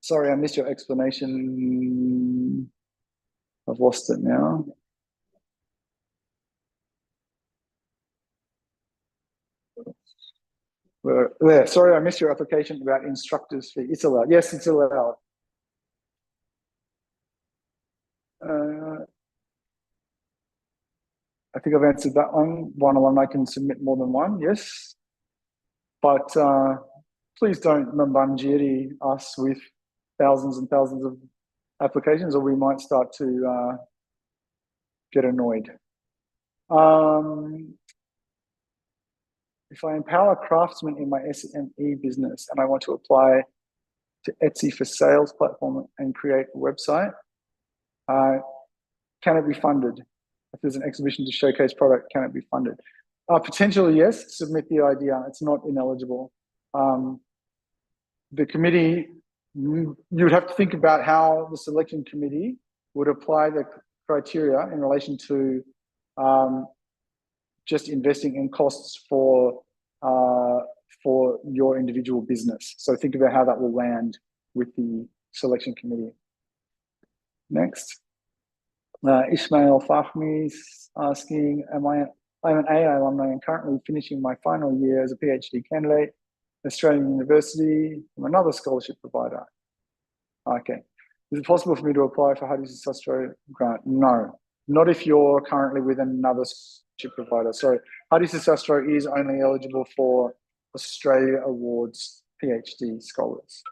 sorry, I missed your explanation. I've lost it now. There, sorry, I missed your application about instructors fee. It's allowed. Yes, it's allowed. I think I've answered that one. One alumni can submit more than one. Yes, but please don't Mbangiri us with thousands and thousands of applications, or we might start to get annoyed. If I empower craftsmen in my SME business and I want to apply to Etsy for sales platform and create a website, can it be funded? If there's an exhibition to showcase product, can it be funded? Potentially, yes. Submit the idea. It's not ineligible. The committee, you would have to think about how the selection committee would apply the criteria in relation to just investing in costs for your individual business. So think about how that will land with the selection committee. Next. Ismail Fahmi is asking, I'm an AAI alumni and currently finishing my final year as a PhD candidate, Australian University, from another scholarship provider. Okay. Is it possible for me to apply for Hadi Sastra grant? No, not if you're currently with another scholarship provider. So Hadi Sastra is only eligible for Australia Awards PhD scholars.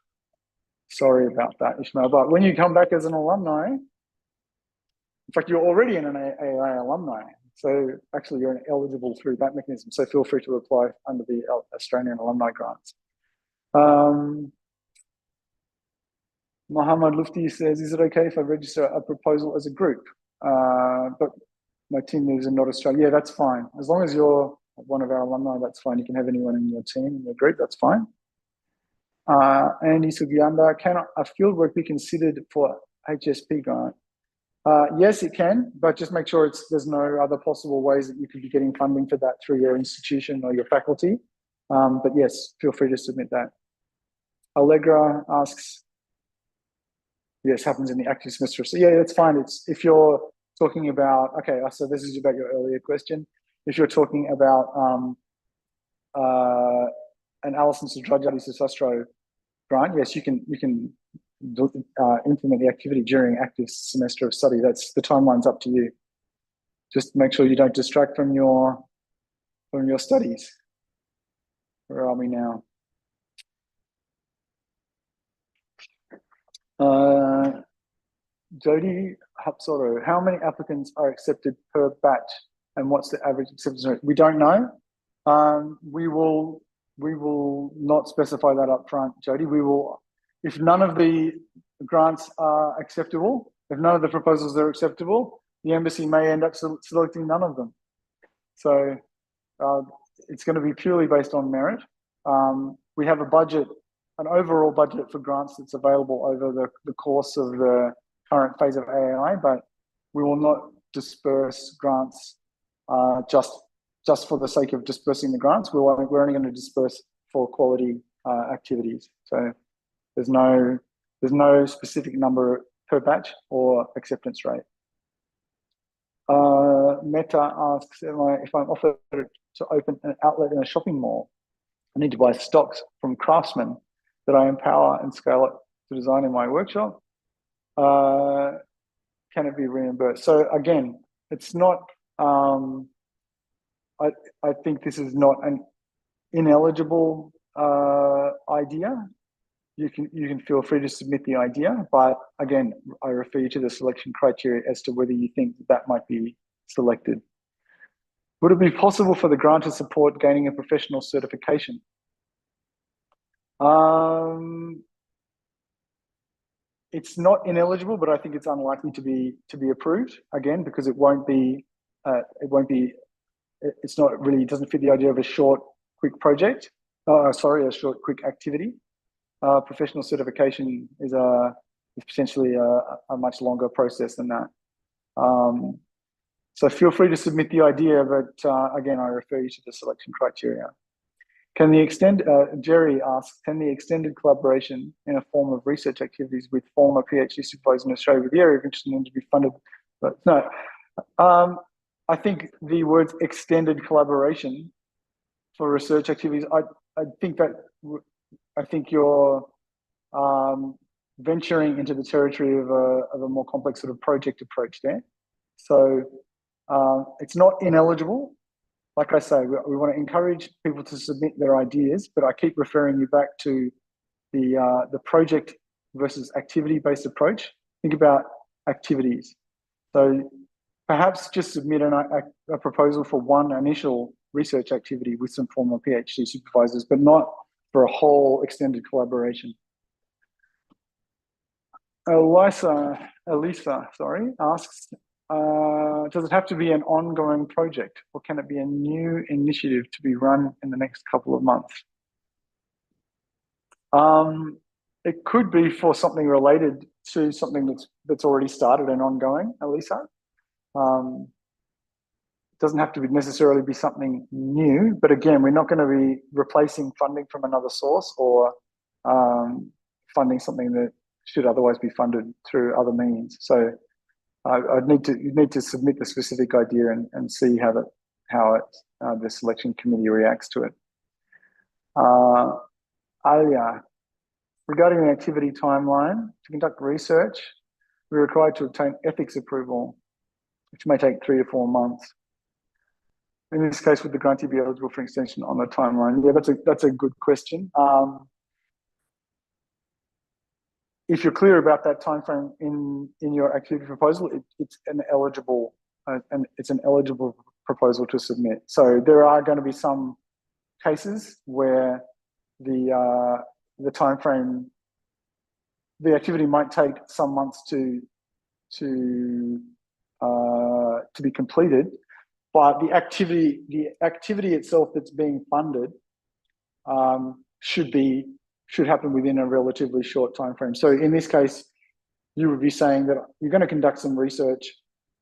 Sorry about that, Ishmael. But when you come back as an alumni, in fact, you're already an AAI alumni. So actually you're eligible through that mechanism. So feel free to apply under the Australian alumni grants. Mohammed Lufti says, is it okay if I register a proposal as a group? But my team lives in North Australia. Yeah, that's fine. As long as you're one of our alumni, that's fine. You can have anyone in your team, in your group, that's fine. Andy Sugyanda, can a fieldwork be considered for HSP grant? Yes, it can, but just make sure there's no other possible ways that you could be getting funding for that through your institution or your faculty. But yes, feel free to submit that. Allegra asks, yes, happens in the active semester. So yeah, that's fine. It's if you're talking about, okay, so this is about your earlier question. If you're talking about an Alison Sudrajati Sastro grant, yes, you can implement the activity during active semester of study. That's the timeline's up to you. Just make sure you don't distract from your studies. Where are we now? Jody Hapsoro, how many applicants are accepted per batch and what's the average acceptance rate? We don't know. We will not specify that up front, Jody. We will, if none of the grants are acceptable, if none of the proposals are acceptable, the embassy may end up selecting none of them. So it's going to be purely based on merit. We have a budget, an overall budget for grants that's available over the course of the current phase of AAI, but we will not disperse grants just for the sake of dispersing the grants. We're only going to disperse for quality activities. So there's no specific number per batch or acceptance rate. Meta asks, if I'm offered to open an outlet in a shopping mall, I need to buy stocks from craftsmen that I empower and scale up to design in my workshop. Can it be reimbursed? So again, it's not, I think this is not an ineligible idea. You can feel free to submit the idea, but again, I refer you to the selection criteria as to whether you think that might be selected. Would it be possible for the grant to support gaining a professional certification? It's not ineligible, but I think it's unlikely to be approved again because it won't be. It's not really. It doesn't fit the idea of a short, quick project. A short, quick activity. Professional certification is potentially a much longer process than that. So feel free to submit the idea, but again, I refer you to the selection criteria. Can the Jerry asks, can the extended collaboration in a form of research activities with former PhD supervisors in Australia with the area of interest in to be funded? But no, I think the words extended collaboration for research activities, I think you're venturing into the territory of a more complex sort of project approach there. So it's not ineligible, like I say, we want to encourage people to submit their ideas, but I keep referring you back to the project versus activity-based approach. Think about activities. So perhaps just submit a proposal for one initial research activity with some former PhD supervisors, but not for a whole extended collaboration. Elisa, asks, does it have to be an ongoing project, or can it be a new initiative to be run in the next couple of months? It could be for something related to something that's already started and ongoing, Elisa. It doesn't have to necessarily be something new, but again, we're not going to be replacing funding from another source or funding something that should otherwise be funded through other means. So you need to submit the specific idea and see how the selection committee reacts to it. Alia, regarding the activity timeline, to conduct research, we're required to obtain ethics approval, which may take 3 to 4 months. In this case, would the grantee be eligible for extension on the timeline? Yeah, that's a good question. If you're clear about that timeframe in your activity proposal, it's an eligible proposal to submit. So there are going to be some cases where the timeframe, the activity might take some months to be completed, but the activity itself that's being funded should happen within a relatively short time frame. So in this case, you would be saying that you're going to conduct some research,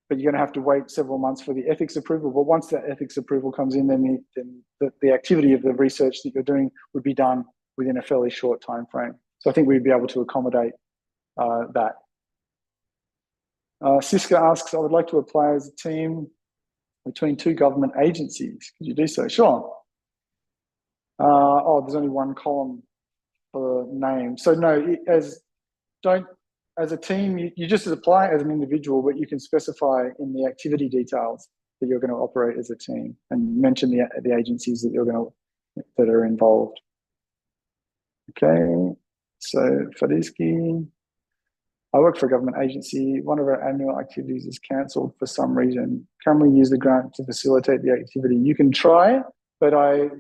but you're going to have to wait several months for the ethics approval. But once that ethics approval comes in, then the activity of the research that you're doing would be done within a fairly short time frame. So I think we'd be able to accommodate that. Siska asks, I would like to apply as a team between 2 government agencies. Could you do so? Sure. There's only one column for name. So no, as a team, you just apply as an individual, but you can specify in the activity details that you're going to operate as a team and mention the agencies that are involved. Okay, so Fadiski, I work for a government agency. One of our annual activities is cancelled for some reason. Can we use the grant to facilitate the activity? You can try, but I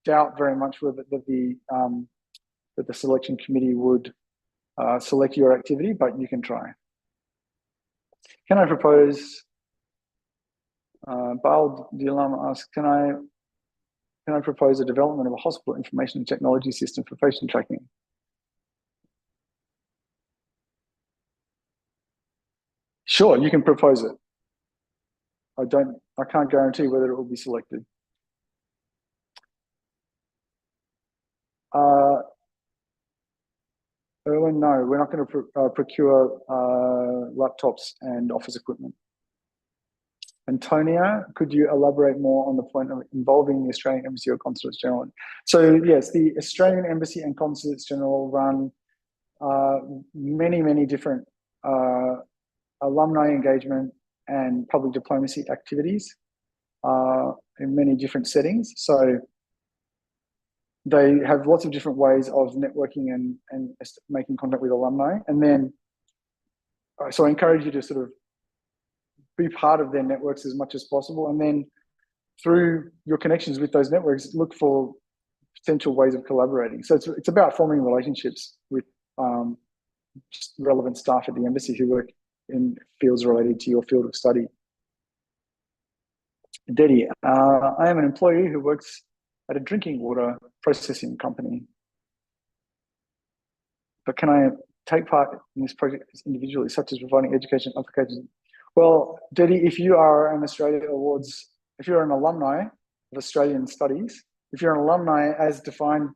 doubt very much whether that the selection committee would select your activity, but you can try. Can I propose? Baal Dialama asks, can I propose a development of a hospital information technology system for patient tracking? Sure, you can propose it. I can't guarantee whether it will be selected. Erwin, no, we're not going to procure laptops and office equipment. Antonia, could you elaborate more on the point of involving the Australian Embassy or Consulates General? So yes, the Australian Embassy and Consulates General run many different alumni engagement and public diplomacy activities in many different settings. So they have lots of different ways of networking and making contact with alumni. And then, so I encourage you to sort of be part of their networks as much as possible. And then through your connections with those networks, look for potential ways of collaborating. So it's about forming relationships with relevant staff at the embassy who work in fields related to your field of study. Dedi, I am an employee who works at a drinking water processing company. But can I take part in this project individually, such as providing education applications? Well, Dedi, if you are an Australia Awards, if you're an alumni of Australian Studies, if you're an alumni as defined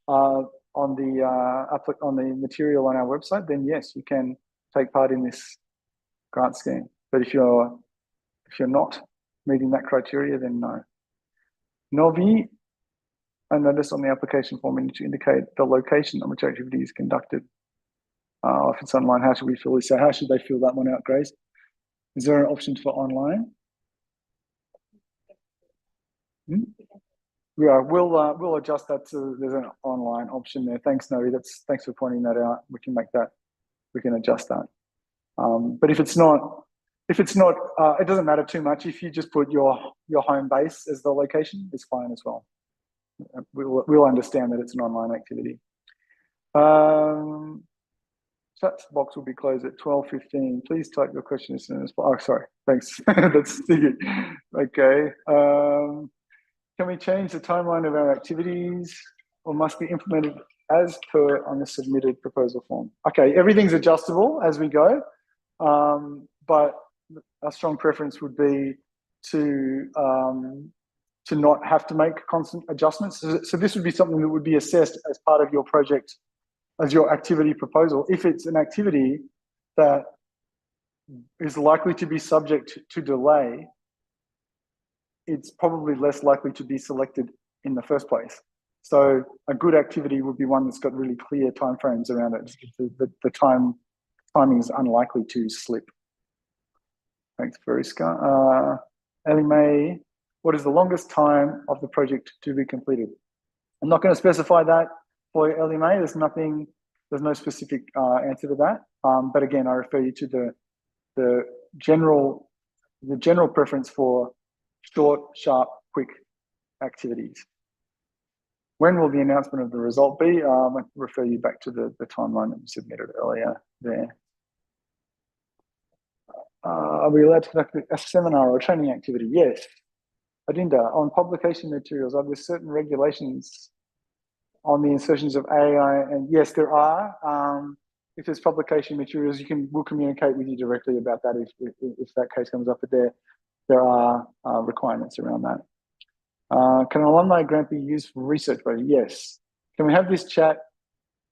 on the material on our website, then yes, you can take part in this grant scheme. But if you're not meeting that criteria, then no. Novi, I noticed on the application form, you need to indicate the location on which activity is conducted. If it's online, how should we fill this? So how should they fill that one out, Grace? Is there an option for online? Hmm? Yeah, we'll adjust that to, there's an online option there. Thanks, Noe. Thanks for pointing that out. We can make that, we can adjust that. But if it's not, it doesn't matter too much. If you just put your home base as the location, it's fine as well. We'll understand that it's an online activity. Chat box will be closed at 12:15. Please type your question as soon as possible. Oh, sorry. Thanks. That's okay. Can we change the timeline of our activities, or must be implemented as per on the submitted proposal form? Okay, everything's adjustable as we go, but a strong preference would be to not have to make constant adjustments. So this would be something that would be assessed as part of your project, as your activity proposal. If it's an activity that is likely to be subject to delay, it's probably less likely to be selected in the first place. So a good activity would be one that's got really clear timeframes around it. The timing is unlikely to slip. Thanks, Veriska. Ellie Mae, what is the longest time of the project to be completed? I'm not going to specify that for Ellie Mae. There's no specific answer to that. But again, I refer you to the general preference for short, sharp, quick activities. When will the announcement of the result be? I refer you back to the timeline that we submitted earlier there. Are we allowed to conduct a seminar or a training activity? Yes. Adinda, on publication materials, are there certain regulations on the insertions of AAI? And yes, there are. If there's publication materials, we'll communicate with you directly about that if that case comes up. But there are requirements around that. Can an alumni grant be used for research? Yes. Can we have this chat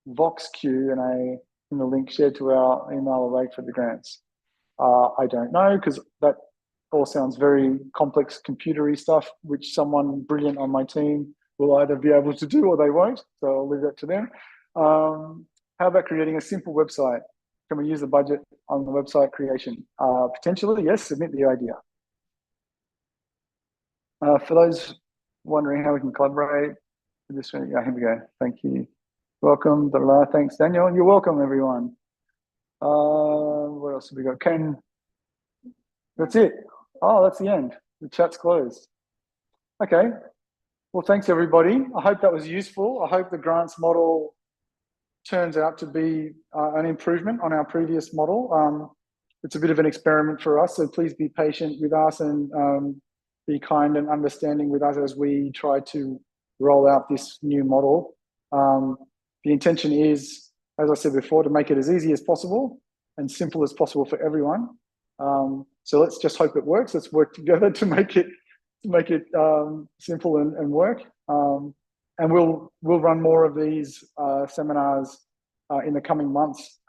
Vox Q&A in the link shared to our email awake for the grants? I don't know, because that all sounds very complex computery stuff, which someone brilliant on my team will either be able to do or they won't. So I'll leave that to them. How about creating a simple website? Can we use the budget on the website creation? Potentially, yes, submit the idea. For those wondering how we can collaborate, here we go. Thank you. Welcome. Thanks, Daniel. You're welcome, everyone. What else have we got? Ken, that's it. Oh, that's the end. The chat's closed. Okay. Well, thanks, everybody. I hope that was useful. I hope the grants model turns out to be an improvement on our previous model. It's a bit of an experiment for us, so please be patient with us and be kind and understanding with us as we try to roll out this new model. The intention is, as I said before, to make it as easy as possible and simple as possible for everyone. So let's just hope it works. Let's work together to make it simple and work. And we'll run more of these seminars in the coming months,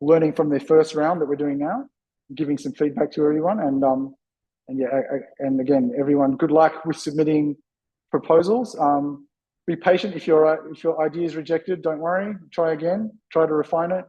learning from the first round that we're doing now, giving some feedback to everyone. And again, everyone, good luck with submitting proposals. Be patient. If your idea is rejected, don't worry. Try again. Try to refine it.